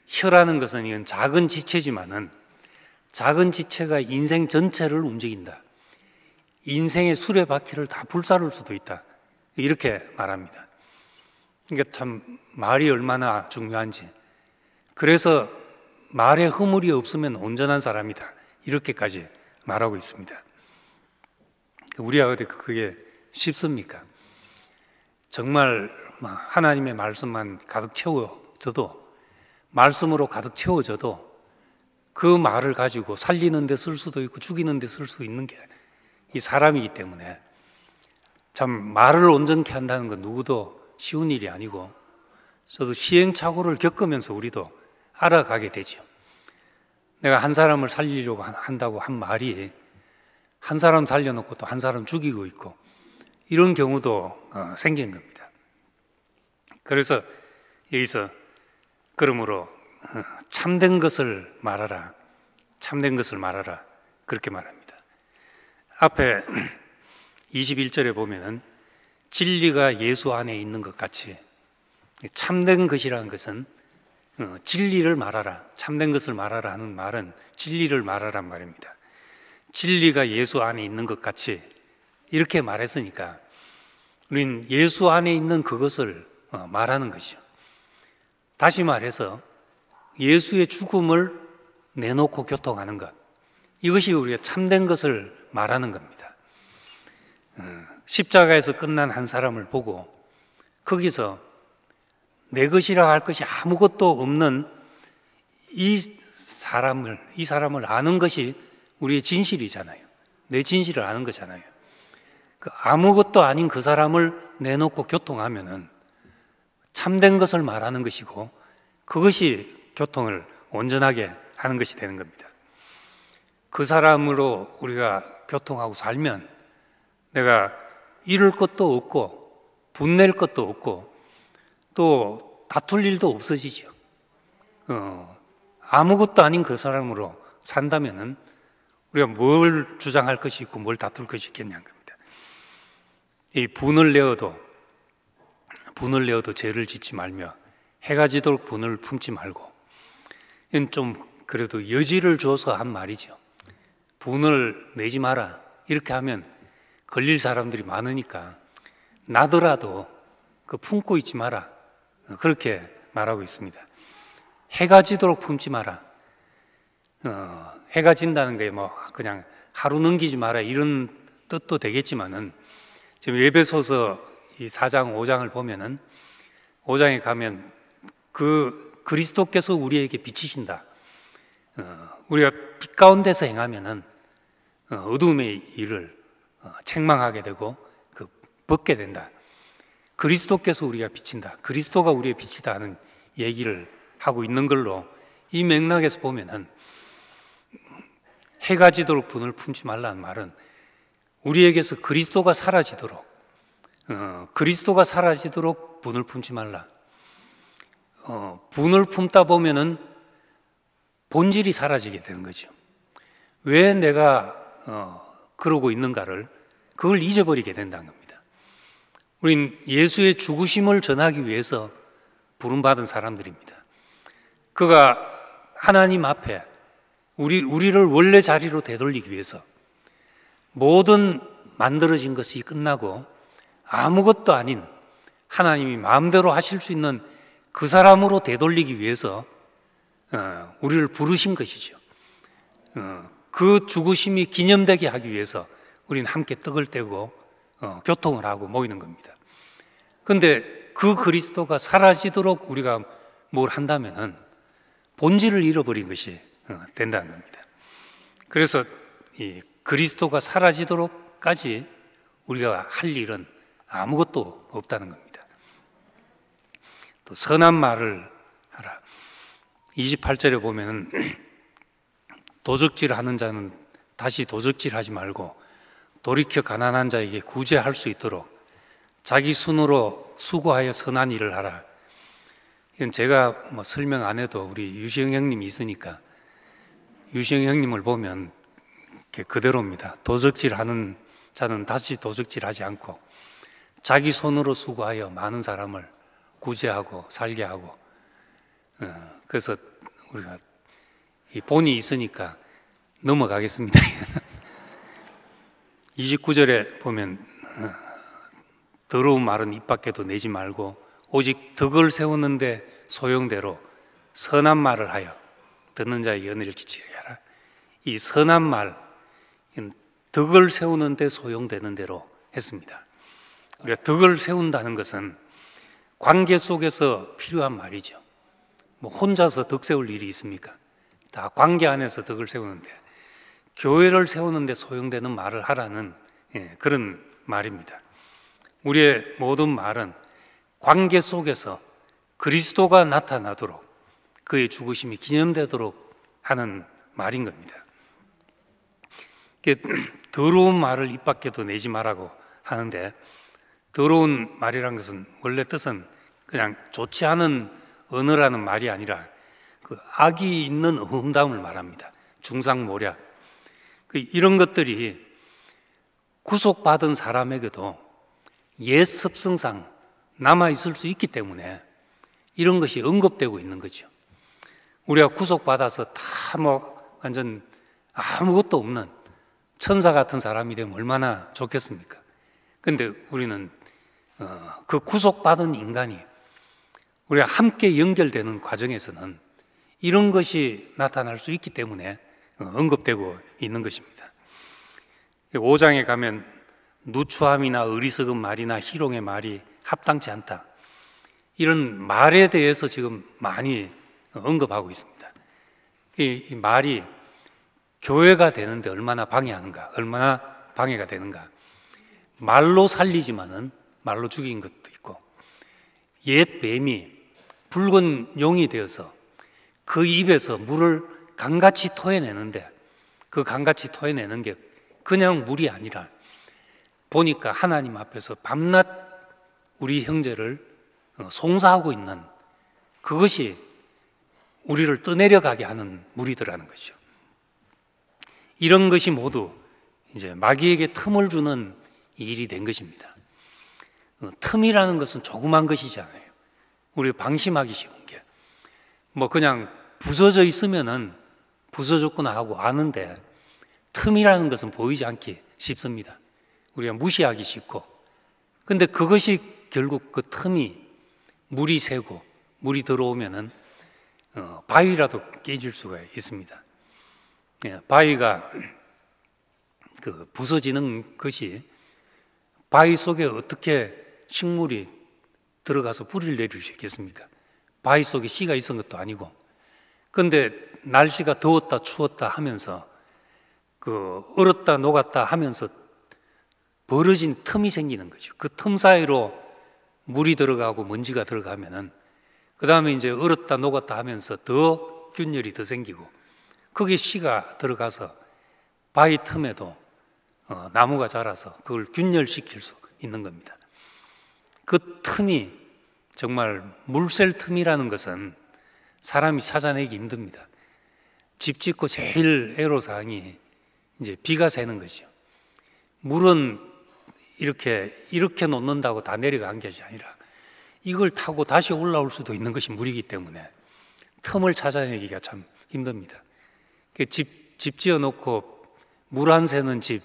혀라는 것은 이건 작은 지체지만은 작은 지체가 인생 전체를 움직인다. 인생의 수레바퀴를 다 불사를 수도 있다. 이렇게 말합니다. 그러니까 참 말이 얼마나 중요한지. 그래서 말에 허물이 없으면 온전한 사람이다. 이렇게까지 말하고 있습니다. 우리가 어디 그게 쉽습니까? 정말 하나님의 말씀만 가득 채워져도 말씀으로 가득 채워져도 그 말을 가지고 살리는 데 쓸 수도 있고 죽이는 데 쓸 수 있는 게 이 사람이기 때문에 참 말을 온전케 한다는 건 누구도 쉬운 일이 아니고 저도 시행착오를 겪으면서 우리도 알아가게 되죠. 내가 한 사람을 살리려고 한다고 한 말이 한 사람 살려놓고 또 한 사람 죽이고 있고 이런 경우도 생긴 겁니다. 그래서 여기서 그러므로 참된 것을 말하라, 참된 것을 말하라 그렇게 말합니다. 앞에 21절에 보면은 진리가 예수 안에 있는 것 같이 참된 것이라는 것은 진리를 말하라, 참된 것을 말하라 하는 말은 진리를 말하란 말입니다. 진리가 예수 안에 있는 것 같이 이렇게 말했으니까 우린 예수 안에 있는 그것을 말하는 것이죠. 다시 말해서 예수의 죽음을 내놓고 교통하는 것, 이것이 우리가 참된 것을 말하는 겁니다. 십자가에서 끝난 한 사람을 보고 거기서 내 것이라 할 것이 아무것도 없는 이 사람을 아는 것이 우리의 진실이잖아요. 내 진실을 아는 거잖아요. 그 아무것도 아닌 그 사람을 내놓고 교통하면은 참된 것을 말하는 것이고 그것이 교통을 온전하게 하는 것이 되는 겁니다. 그 사람으로 우리가 교통하고 살면 내가 잃을 것도 없고 분낼 것도 없고 또 다툴 일도 없어지죠. 아무것도 아닌 그 사람으로 산다면은 우리가 뭘 주장할 것이 있고 뭘 다툴 것이 있겠냐는 겁니다. 이 분을 내어도 죄를 짓지 말며 해가 지도록 분을 품지 말고, 이건 좀 그래도 여지를 줘서 한 말이죠. 분을 내지 마라 이렇게 하면 걸릴 사람들이 많으니까 나더라도 그 품고 있지 마라 그렇게 말하고 있습니다. 해가 지도록 품지 마라. 해가 진다는 게 뭐 그냥 하루 넘기지 마라 이런 뜻도 되겠지만은 지금 에베소서 이 4장 5장을 보면은 5장에 가면 그 그리스도께서 우리에게 비치신다. 우리가 빛 가운데서 행하면은 어둠의 일을 책망하게 되고 벗게 된다. 그리스도께서 우리가 비친다. 그리스도가 우리의 빛이다 하는 얘기를 하고 있는 걸로 이 맥락에서 보면은 해가 지도록 분을 품지 말라는 말은 우리에게서 그리스도가 사라지도록 분을 품지 말라. 분을 품다 보면은 본질이 사라지게 되는 거죠. 왜 내가 그러고 있는가를 그걸 잊어버리게 된다는 겁니다. 우린 예수의 죽으심을 전하기 위해서 부름받은 사람들입니다. 그가 하나님 앞에 우리를 원래 자리로 되돌리기 위해서 모든 만들어진 것이 끝나고 아무것도 아닌 하나님이 마음대로 하실 수 있는 그 사람으로 되돌리기 위해서 우리를 부르신 것이죠. 그 죽으심이 기념되게 하기 위해서 우리는 함께 떡을 떼고 교통을 하고 모이는 겁니다. 그런데 그 그리스도가 사라지도록 우리가 뭘 한다면은 본질을 잃어버린 것이 된다는 겁니다. 그래서 이 그리스도가 사라지도록까지 우리가 할 일은 아무것도 없다는 겁니다. 또 선한 말을 하라. 28절에 보면 도적질하는 자는 다시 도적질하지 말고 돌이켜 가난한 자에게 구제할 수 있도록 자기 손으로 수고하여 선한 일을 하라. 이건 제가 뭐 설명 안 해도 우리 유시영 형님이 있으니까 유시영 형님을 보면 그대로입니다. 도적질하는 자는 다시 도적질하지 않고 자기 손으로 수고하여 많은 사람을 구제하고 살게 하고, 그래서 우리가 이 본이 있으니까 넘어가겠습니다. 29절에 보면 더러운 말은 입 밖에도 내지 말고 오직 덕을 세우는데 소용대로 선한 말을 하여 듣는 자에게 은혜를 끼치게 하라. 이 선한 말, 덕을 세우는데 소용되는 대로 했습니다. 우리가 덕을 세운다는 것은 관계 속에서 필요한 말이죠. 뭐 혼자서 덕 세울 일이 있습니까? 다 관계 안에서 덕을 세우는데, 교회를 세우는데 소용되는 말을 하라는 그런 말입니다. 우리의 모든 말은 관계 속에서 그리스도가 나타나도록 그의 죽으심이 기념되도록 하는 말인 겁니다. 더러운 말을 입 밖에도 내지 말라고 하는데, 더러운 말이란 것은 원래 뜻은 그냥 좋지 않은 언어라는 말이 아니라 그 악이 있는 험담을 말합니다. 중상모략. 이런 것들이 구속받은 사람에게도 옛 습성상 남아있을 수 있기 때문에 이런 것이 언급되고 있는 거죠. 우리가 구속받아서 다 뭐 완전 아무것도 없는 천사 같은 사람이 되면 얼마나 좋겠습니까? 근데 우리는 그 구속받은 인간이 우리가 함께 연결되는 과정에서는 이런 것이 나타날 수 있기 때문에 언급되고 있는 것입니다. 5장에 가면 누추함이나 어리석은 말이나 희롱의 말이 합당치 않다, 이런 말에 대해서 지금 많이 언급하고 있습니다. 이 말이 교회가 되는데 얼마나 방해하는가, 얼마나 방해가 되는가. 말로 살리지만은 말로 죽인 것도 있고, 옛 뱀이 붉은 용이 되어서 그 입에서 물을 강같이 토해내는데, 그 강같이 토해내는 게 그냥 물이 아니라 보니까 하나님 앞에서 밤낮 우리 형제를 송사하고 있는, 그것이 우리를 떠내려가게 하는 물이더라는 것이죠. 이런 것이 모두 이제 마귀에게 틈을 주는 일이 된 것입니다. 틈이라는 것은 조그만 것이잖아요. 우리가 방심하기 쉬운 게, 뭐 그냥 부서져 있으면은 부서졌구나 하고 아는데, 틈이라는 것은 보이지 않기 쉽습니다. 우리가 무시하기 쉽고, 근데 그것이 결국 그 틈이 물이 새고 물이 들어오면은 바위라도 깨질 수가 있습니다. 바위가 그 부서지는 것이, 바위 속에 어떻게 식물이 들어가서 뿌리를 내릴 수 있겠습니까? 바위 속에 씨가 있은 것도 아니고. 그런데 날씨가 더웠다 추웠다 하면서 그 얼었다 녹았다 하면서 벌어진 틈이 생기는 거죠. 그 틈 사이로 물이 들어가고 먼지가 들어가면은 그 다음에 이제 얼었다 녹았다 하면서 더 균열이 더 생기고, 거기에 씨가 들어가서 바위 틈에도 나무가 자라서 그걸 균열시킬 수 있는 겁니다. 그 틈이 정말 물샐 틈이라는 것은 사람이 찾아내기 힘듭니다. 집 짓고 제일 애로사항이 이제 비가 새는 거죠. 물은 이렇게 놓는다고 다 내려간 것이 아니라 이걸 타고 다시 올라올 수도 있는 것이 물이기 때문에 틈을 찾아내기가 참 힘듭니다. 집 지어놓고 물 안 새는 집,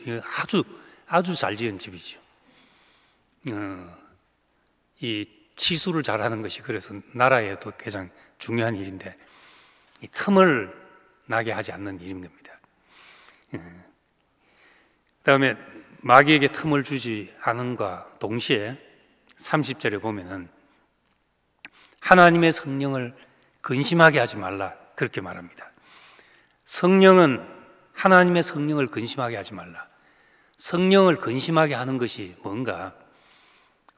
아주 잘 지은 집이죠. 이 치수를 잘하는 것이 그래서 나라에도 가장 중요한 일인데, 이 틈을 나게 하지 않는 일인 겁니다. 그다음에 마귀에게 틈을 주지 않음과 동시에 30절에 보면은 하나님의 성령을 근심하게 하지 말라, 그렇게 말합니다. 성령은 하나님의 성령을 근심하게 하지 말라. 성령을 근심하게 하는 것이 뭔가?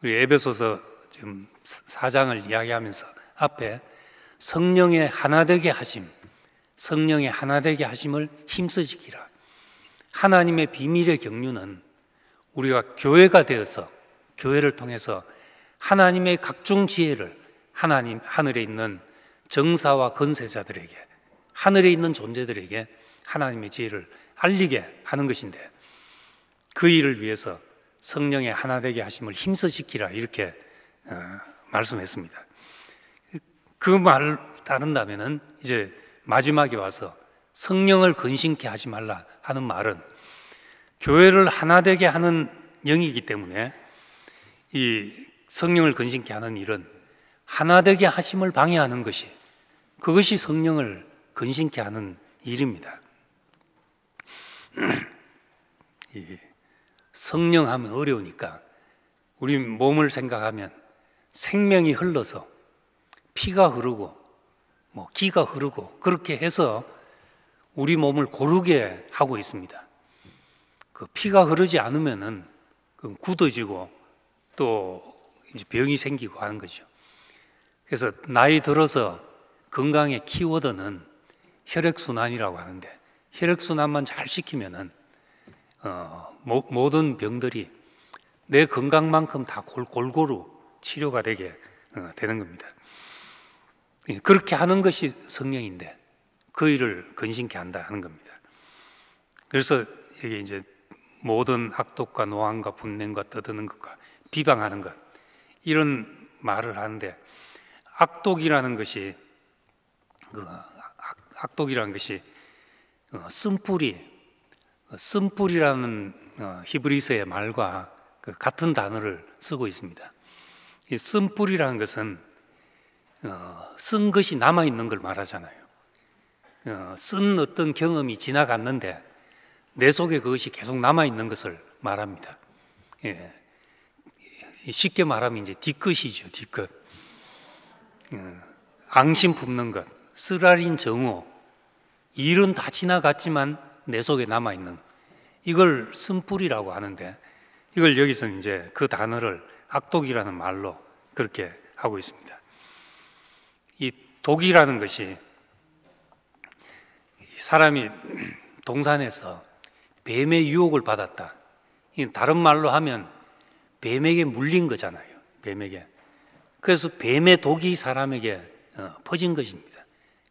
우리 에베소서 지금 4장을 이야기하면서 앞에 성령의 하나되게 하심, 성령의 하나되게 하심을 힘쓰시기라. 하나님의 비밀의 경륜은 우리가 교회가 되어서 교회를 통해서 하나님의 각종 지혜를 하나님 하늘에 있는 정사와 건세자들에게, 하늘에 있는 존재들에게 하나님의 지혜를 알리게 하는 것인데, 그 일을 위해서 성령의 하나되게 하심을 힘쓰시키라, 이렇게 말씀했습니다. 그 말을 따른다면은 이제 마지막에 와서 성령을 근심케 하지 말라 하는 말은 교회를 하나되게 하는 영이기 때문에 이 성령을 근심케 하는 일은 하나되게 하심을 방해하는 것이, 그것이 성령을 근심케 하는 일입니다. 성령 하면 어려우니까 우리 몸을 생각하면 생명이 흘러서 피가 흐르고 뭐 기가 흐르고 그렇게 해서 우리 몸을 고르게 하고 있습니다. 그 피가 흐르지 않으면은 굳어지고 또 이제 병이 생기고 하는 거죠. 그래서 나이 들어서 건강의 키워드는 혈액순환이라고 하는데, 혈액순환만 잘 시키면은 모든 병들이 내 건강만큼 다 골고루 치료가 되게 되는 겁니다. 그렇게 하는 것이 성령인데 그 일을 근심케 한다 하는 겁니다. 그래서 이게 이제 모든 악독과 노함과 분냄과 떠드는 것과 비방하는 것, 이런 말을 하는데, 악독이라는 것이 쓴뿌리라는 히브리서의 말과 같은 단어를 쓰고 있습니다. 이 쓴뿌리라는 것은 쓴 것이 남아있는 걸 말하잖아요. 쓴 어떤 경험이 지나갔는데 내 속에 그것이 계속 남아있는 것을 말합니다. 예. 쉽게 말하면 이제 뒤끝이죠, 뒤끝. 앙심 품는 것, 쓰라린 정오, 일은 다 지나갔지만 내 속에 남아있는 것, 이걸 쓴뿌리라고 하는데, 이걸 여기서 이제 그 단어를 악독이라는 말로 그렇게 하고 있습니다. 이 독이라는 것이, 사람이 동산에서 뱀의 유혹을 받았다, 다른 말로 하면 뱀에게 물린 거잖아요. 뱀에게. 그래서 뱀의 독이 사람에게 퍼진 것입니다.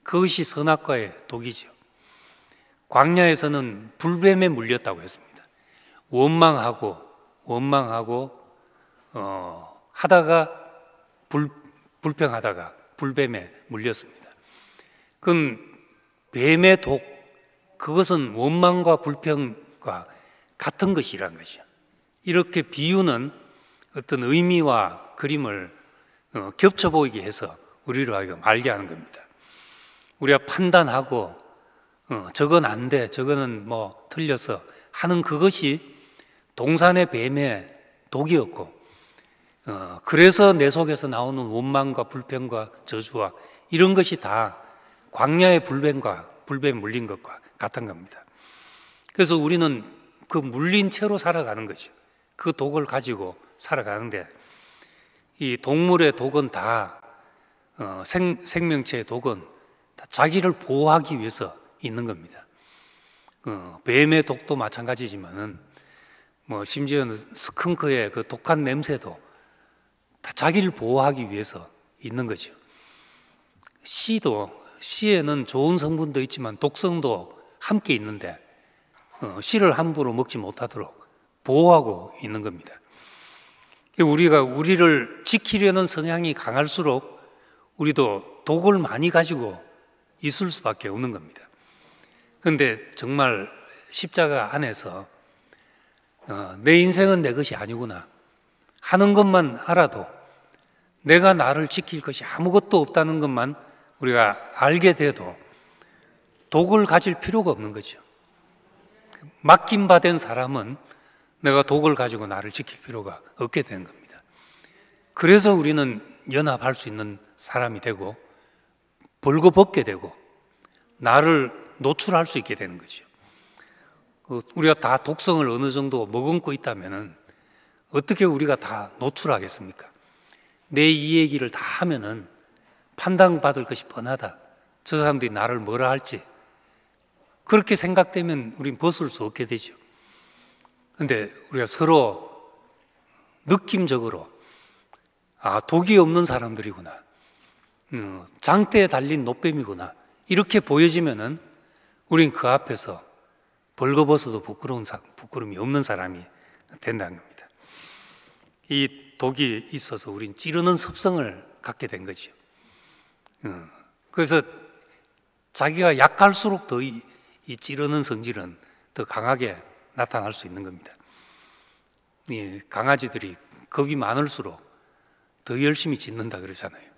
그것이 선악과의 독이죠. 광야에서는 불뱀에 물렸다고 했습니다. 원망하고 하다가 불평하다가 불뱀에 물렸습니다. 그건 뱀의 독, 그것은 원망과 불평과 같은 것이라는 것이죠. 이렇게 비유는 어떤 의미와 그림을 겹쳐 보이게 해서 우리로 하여금 알게 하는 겁니다. 우리가 판단하고 저건 안 돼, 저거는 뭐 틀렸어 하는 그것이 동산의 뱀의 독이었고, 그래서 내 속에서 나오는 원망과 불평과 저주와 이런 것이 다 광야의 불뱀 물린 것과 같은 겁니다. 그래서 우리는 그 물린 채로 살아가는 거죠. 그 독을 가지고 살아가는데, 이 동물의 독은 다 생명체의 독은 다 자기를 보호하기 위해서 있는 겁니다. 뱀의 독도 마찬가지지만은 뭐 심지어는 스컹크의 그 독한 냄새도 다 자기를 보호하기 위해서 있는 거죠. 씨에는 좋은 성분도 있지만 독성도 함께 있는데 씨를 함부로 먹지 못하도록 보호하고 있는 겁니다. 우리가 우리를 지키려는 성향이 강할수록 우리도 독을 많이 가지고 있을 수밖에 없는 겁니다. 그런데 정말 십자가 안에서 내 인생은 내 것이 아니구나 하는 것만 알아도, 내가 나를 지킬 것이 아무것도 없다는 것만 우리가 알게 돼도 독을 가질 필요가 없는 거죠. 맡김받은 사람은 내가 독을 가지고 나를 지킬 필요가 없게 되는 겁니다. 그래서 우리는 연합할 수 있는 사람이 되고 벌거벗게 되고 나를 노출할 수 있게 되는 거죠. 우리가 다 독성을 어느 정도 머금고 있다면은 어떻게 우리가 다 노출하겠습니까? 내 이 얘기를 다 하면은 판단받을 것이 뻔하다. 저 사람들이 나를 뭐라 할지. 그렇게 생각되면 우린 벗을 수 없게 되죠. 근데 우리가 서로 느낌적으로 독이 없는 사람들이구나. 장대에 달린 노뱀이구나. 이렇게 보여지면은 우린 그 앞에서 벌거벗어도 부끄러움이 없는 사람이 된다는 겁니다. 이 독이 있어서 우린 찌르는 습성을 갖게 된 거죠. 그래서 자기가 약할수록 더 이 찌르는 성질은 더 강하게 나타날 수 있는 겁니다. 강아지들이 겁이 많을수록 더 열심히 짖는다 그러잖아요.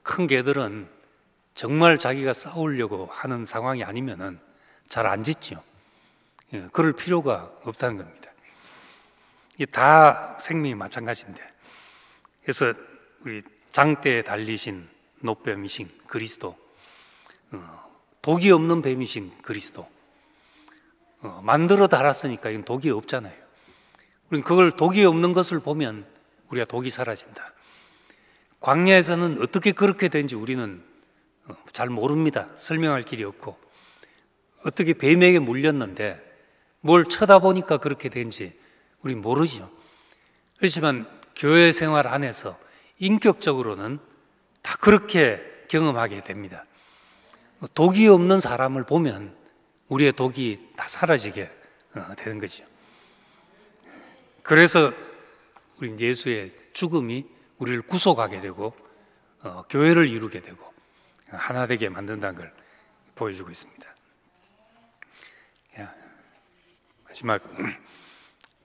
큰 개들은 정말 자기가 싸우려고 하는 상황이 아니면은 잘 안 짖죠. 그럴 필요가 없다는 겁니다. 이게 다 생명이 마찬가지인데, 그래서 우리 장대에 달리신 노뱀이신 그리스도, 독이 없는 뱀이신 그리스도, 만들어 달았으니까 이건 독이 없잖아요. 우리는 그걸 독이 없는 것을 보면 우리가 독이 사라진다. 광야에서는 어떻게 그렇게 된지 우리는 잘 모릅니다. 설명할 길이 없고, 어떻게 뱀에게 물렸는데 뭘 쳐다보니까 그렇게 된지 우린 모르죠. 그렇지만 교회 생활 안에서 인격적으로는 다 그렇게 경험하게 됩니다. 독이 없는 사람을 보면 우리의 독이 다 사라지게 되는 거죠. 그래서 우리 예수의 죽음이 우리를 구속하게 되고 교회를 이루게 되고 하나 되게 만든다는 걸 보여주고 있습니다.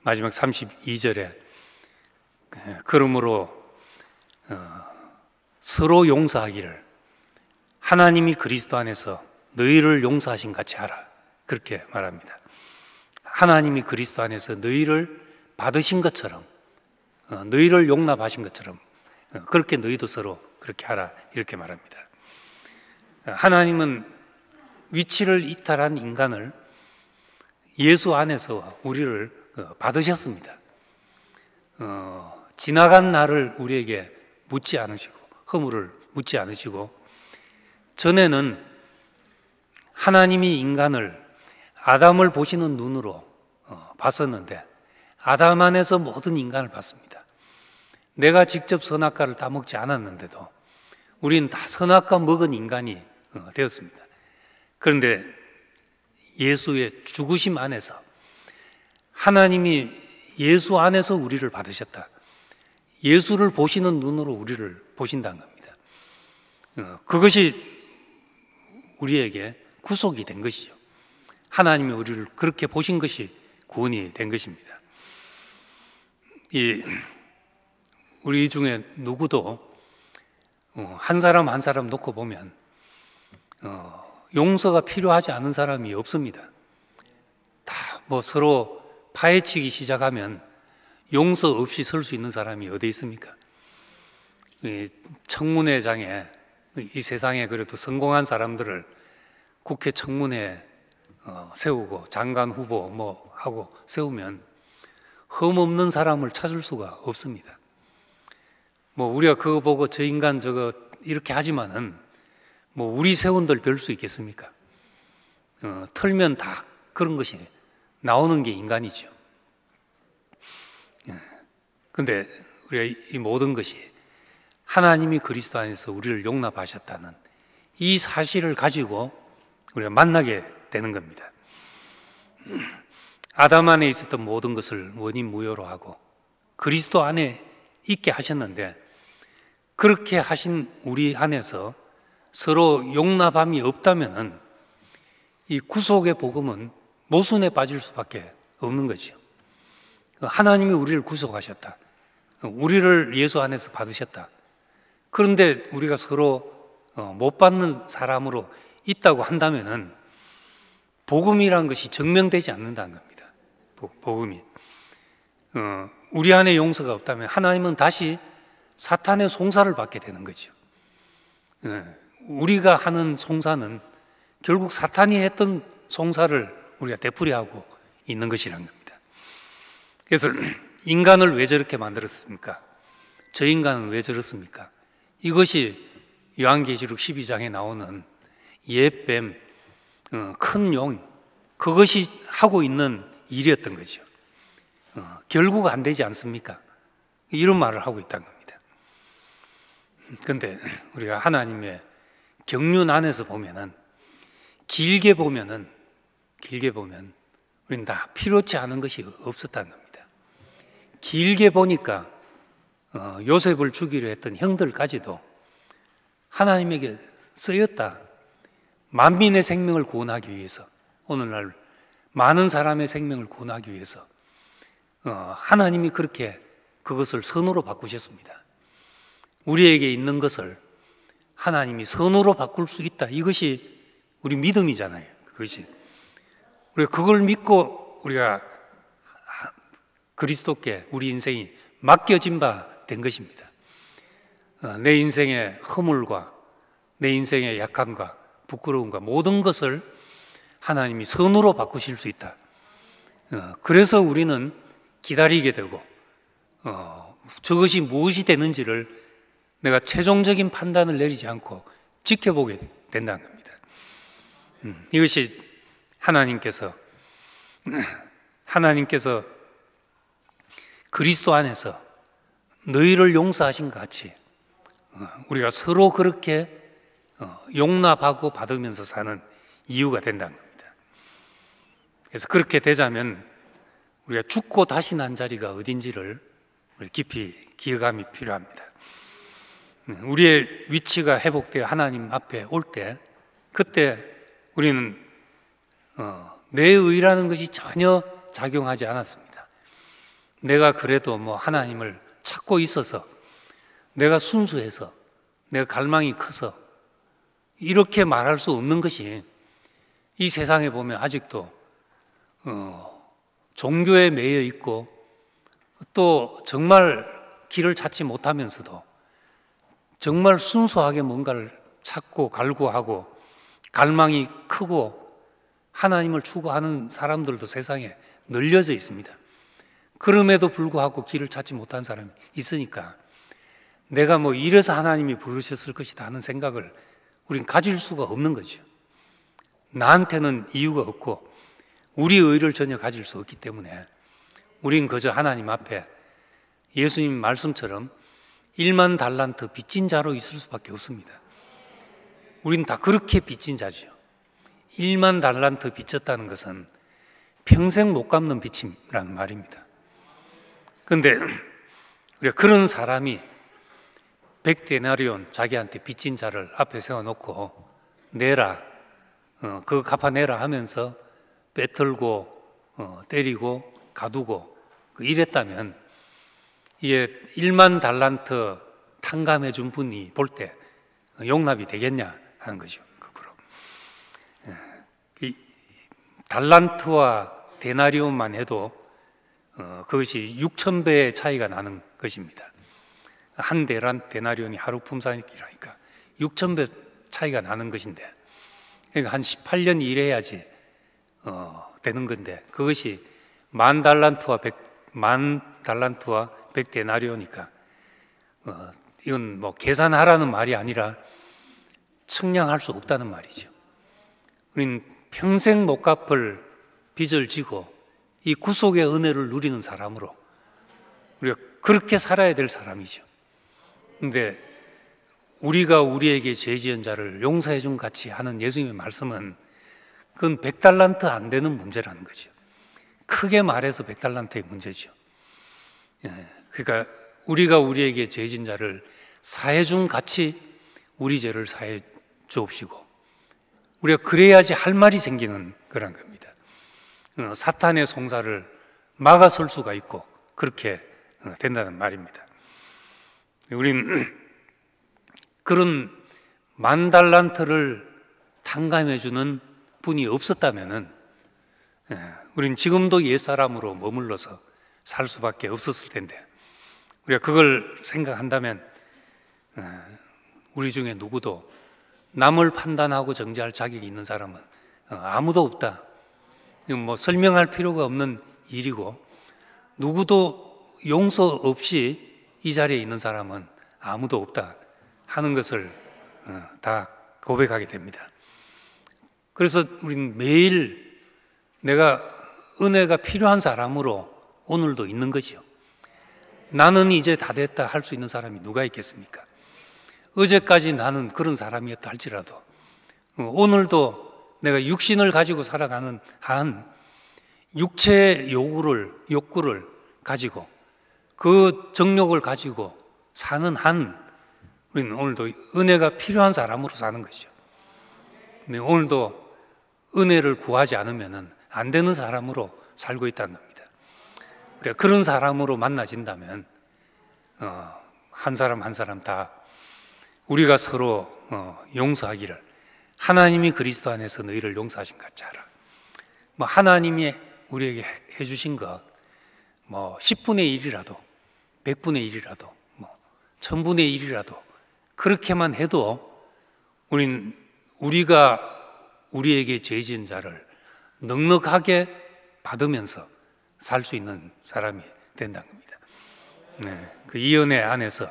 마지막 32절에 그러므로 서로 용서하기를 하나님이 그리스도 안에서 너희를 용서하신 같이 하라. 그렇게 말합니다. 하나님이 그리스도 안에서 너희를 받으신 것처럼, 너희를 용납하신 것처럼 그렇게 너희도 서로 그렇게 하라. 이렇게 말합니다. 하나님은 위치를 이탈한 인간을 예수 안에서 우리를 받으셨습니다. 지나간 날을 우리에게 묻지 않으시고 허물을 묻지 않으시고, 전에는 하나님이 인간을 아담을 보시는 눈으로 봤었는데 아담 안에서 모든 인간을 봤습니다. 내가 직접 선악과를 따먹지 않았는데도 우린 다 선악과 먹은 인간이 되었습니다. 그런데 예수의 죽으심 안에서 하나님이 예수 안에서 우리를 받으셨다. 예수를 보시는 눈으로 우리를 보신다는 겁니다. 그것이 우리에게 구속이 된 것이죠. 하나님이 우리를 그렇게 보신 것이 구원이 된 것입니다. 우리 중에 누구도 한 사람 한 사람 놓고 보면 용서가 필요하지 않은 사람이 없습니다. 다 뭐 서로 파헤치기 시작하면 용서 없이 설 수 있는 사람이 어디 있습니까? 청문회장에 이 세상에 그래도 성공한 사람들을 국회 청문회에 세우고 장관 후보 뭐 하고 세우면 흠 없는 사람을 찾을 수가 없습니다. 뭐 우리가 그거 보고 저 인간 저거 이렇게 하지만은 뭐 우리 세운들 별 수 있겠습니까? 털면 다 그런 것이 나오는 게 인간이죠. 근데 우리가 이 모든 것이 하나님이 그리스도 안에서 우리를 용납하셨다는 이 사실을 가지고 우리가 만나게 되는 겁니다. 아담 안에 있었던 모든 것을 원인무효로 하고 그리스도 안에 있게 하셨는데, 그렇게 하신 우리 안에서 서로 용납함이 없다면은 이 구속의 복음은 모순에 빠질 수밖에 없는 거죠. 하나님이 우리를 구속하셨다. 우리를 예수 안에서 받으셨다. 그런데 우리가 서로 못 받는 사람으로 있다고 한다면은 복음이란 것이 증명되지 않는다는 겁니다. 복음이. 우리 안에 용서가 없다면 하나님은 다시 사탄의 송사를 받게 되는 거죠. 우리가 하는 송사는 결국 사탄이 했던 송사를 우리가 되풀이하고 있는 것이란 겁니다. 그래서 인간을 왜 저렇게 만들었습니까? 저 인간은 왜 저렇습니까? 이것이 요한계시록 12장에 나오는 옛뱀, 큰 용, 그것이 하고 있는 일이었던 거죠. 결국 안 되지 않습니까? 이런 말을 하고 있다는 겁니다. 그런데 우리가 하나님의 경륜 안에서 보면은 길게 보면 우리는 다 필요치 않은 것이 없었다는 겁니다. 길게 보니까 요셉을 죽이려 했던 형들까지도 하나님에게 쓰였다. 만민의 생명을 구원하기 위해서, 오늘날 많은 사람의 생명을 구원하기 위해서 하나님이 그렇게 그것을 선으로 바꾸셨습니다. 우리에게 있는 것을 하나님이 선으로 바꿀 수 있다. 이것이 우리 믿음이잖아요. 그것이 우리가 그걸 믿고 우리가 그리스도께 우리 인생이 맡겨진 바 된 것입니다. 내 인생의 허물과 내 인생의 약함과 부끄러움과 모든 것을 하나님이 선으로 바꾸실 수 있다. 그래서 우리는 기다리게 되고 저것이 무엇이 되는지를 내가 최종적인 판단을 내리지 않고 지켜보게 된다는 겁니다. 이것이 하나님께서 그리스도 안에서 너희를 용서하신 것 같이 우리가 서로 그렇게 용납하고 받으면서 사는 이유가 된다는 겁니다. 그래서 그렇게 되자면 우리가 죽고 다시 난 자리가 어딘지를 깊이 기억함이 필요합니다. 우리의 위치가 회복되어 하나님 앞에 올 때, 그때 우리는 내 의라는 것이 전혀 작용하지 않았습니다. 내가 그래도 하나님을 찾고 있어서, 내가 순수해서, 내가 갈망이 커서 이렇게 말할 수 없는 것이, 이 세상에 보면 아직도 종교에 매여 있고 또 정말 길을 찾지 못하면서도 정말 순수하게 뭔가를 찾고 갈구하고 갈망이 크고 하나님을 추구하는 사람들도 세상에 널려져 있습니다. 그럼에도 불구하고 길을 찾지 못한 사람이 있으니까 내가 이래서 하나님이 부르셨을 것이다 하는 생각을 우린 가질 수가 없는 거죠. 나한테는 이유가 없고 우리 의를 전혀 가질 수 없기 때문에 우린 그저 하나님 앞에 예수님 말씀처럼 1만 달란트 빚진 자로 있을 수밖에 없습니다. 우린 다 그렇게 빚진 자죠. 1만 달란트 빚졌다는 것은 평생 못 갚는 빚이라는 말입니다. 그런데 우리가 그런 사람이 100데나리온 자기한테 빚진 자를 앞에 세워놓고 내라, 그거 갚아내라 하면서 빼털고 때리고 가두고 이랬다면 이게 1만 달란트 탕감해 준 분이 볼 때 용납이 되겠냐 하는 거죠. 거꾸로. 이 달란트와 데나리온만 해도 그것이 6,000배의 차이가 나는 것입니다. 한 데나리온이 하루 품삯이라니까 6,000배 차이가 나는 것인데, 그러니까 한 18년 일해야지 되는 건데, 그것이 만 달란트와 100데나리오니까 이건 계산하라는 말이 아니라 측량할 수 없다는 말이죠. 우리는 평생 못 갚을 빚을 지고 이 구속의 은혜를 누리는 사람으로 우리가 그렇게 살아야 될 사람이죠. 그런데 우리가 우리에게 죄 지은 자를 용서해 준 같이 하는 예수님의 말씀은 그건 100달란트 안 되는 문제라는 거죠. 크게 말해서 100달란트의 문제죠. 그러니까 우리가 우리에게 죄 지은 자를 사해 준 같이 우리 죄를 사해 주옵시고, 우리가 그래야지 할 말이 생기는 거란 겁니다. 사탄의 송사를 막아설 수가 있고 그렇게 된다는 말입니다. 우리는 그런 10,000달란트를 탕감해 주는 분이 없었다면은 우리는 지금도 옛사람으로 머물러서 살 수밖에 없었을 텐데, 우리가 그걸 생각한다면 우리 중에 누구도 남을 판단하고 정죄할 자격이 있는 사람은 아무도 없다. 이건 뭐 설명할 필요가 없는 일이고, 누구도 용서 없이 이 자리에 있는 사람은 아무도 없다 하는 것을 다 고백하게 됩니다. 그래서 우리는 매일 내가 은혜가 필요한 사람으로 오늘도 있는 거지요. 나는 이제 다 됐다 할 수 있는 사람이 누가 있겠습니까? 어제까지 나는 그런 사람이었다 할지라도 오늘도 내가 육신을 가지고 살아가는 한 육체의 욕구를 가지고 그 정욕을 가지고 사는 한 우리는 오늘도 은혜가 필요한 사람으로 사는 것이죠. 오늘도 은혜를 구하지 않으면 안 되는 사람으로 살고 있다는 겁니다. 우리가 그런 사람으로 만나진다면 한 사람 한 사람 다 우리가 서로 용서하기를, 하나님이 그리스도 안에서 너희를 용서하신 것 같이 하라. 뭐 하나님이 우리에게 해주신 것, 뭐 10분의 1이라도 100분의 1이라도 뭐 1000분의 1이라도 그렇게만 해도 우리가 우리에게 죄 지은 자를 넉넉하게 받으면서 살 수 있는 사람이 된다는 겁니다. 네, 그 이 은혜 안에서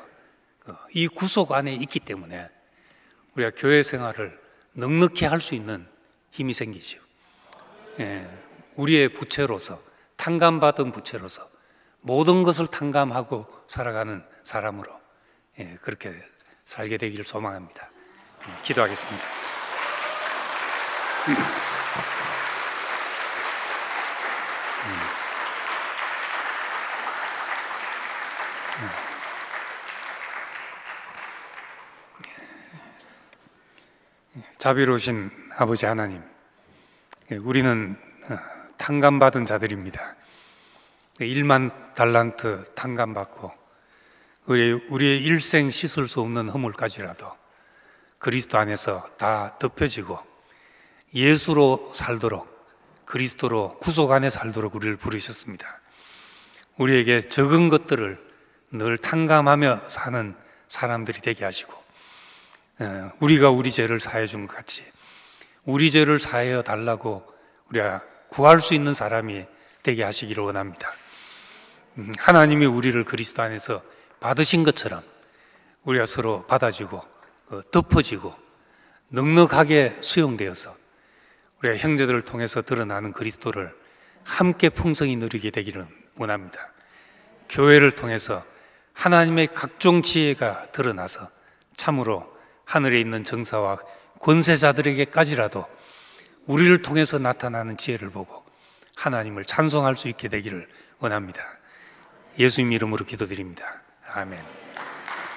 이 구속 안에 있기 때문에 우리가 교회 생활을 넉넉히 할 수 있는 힘이 생기죠. 예, 우리의 부채로서, 탕감받은 부채로서 모든 것을 탕감하고 살아가는 사람으로 그렇게 살게 되기를 소망합니다. 기도하겠습니다. 자비로우신 아버지 하나님, 우리는 탕감받은 자들입니다. 1만 달란트 탕감받고 우리의 일생 씻을 수 없는 허물까지라도 그리스도 안에서 다 덮여지고 예수로 살도록, 그리스도로 구속 안에 살도록 우리를 부르셨습니다. 우리에게 적은 것들을 늘 탕감하며 사는 사람들이 되게 하시고, 우리가 우리 죄를 사해 준 것 같이 우리 죄를 사하여 달라고 우리가 구할 수 있는 사람이 되게 하시기를 원합니다. 하나님이 우리를 그리스도 안에서 받으신 것처럼 우리가 서로 받아지고 덮어지고 넉넉하게 수용되어서 우리가 형제들을 통해서 드러나는 그리스도를 함께 풍성히 누리게 되기를 원합니다. 교회를 통해서 하나님의 각종 지혜가 드러나서 참으로 하늘에 있는 정사와 권세자들에게까지라도 우리를 통해서 나타나는 지혜를 보고 하나님을 찬송할 수 있게 되기를 원합니다. 예수님 이름으로 기도드립니다. 아멘.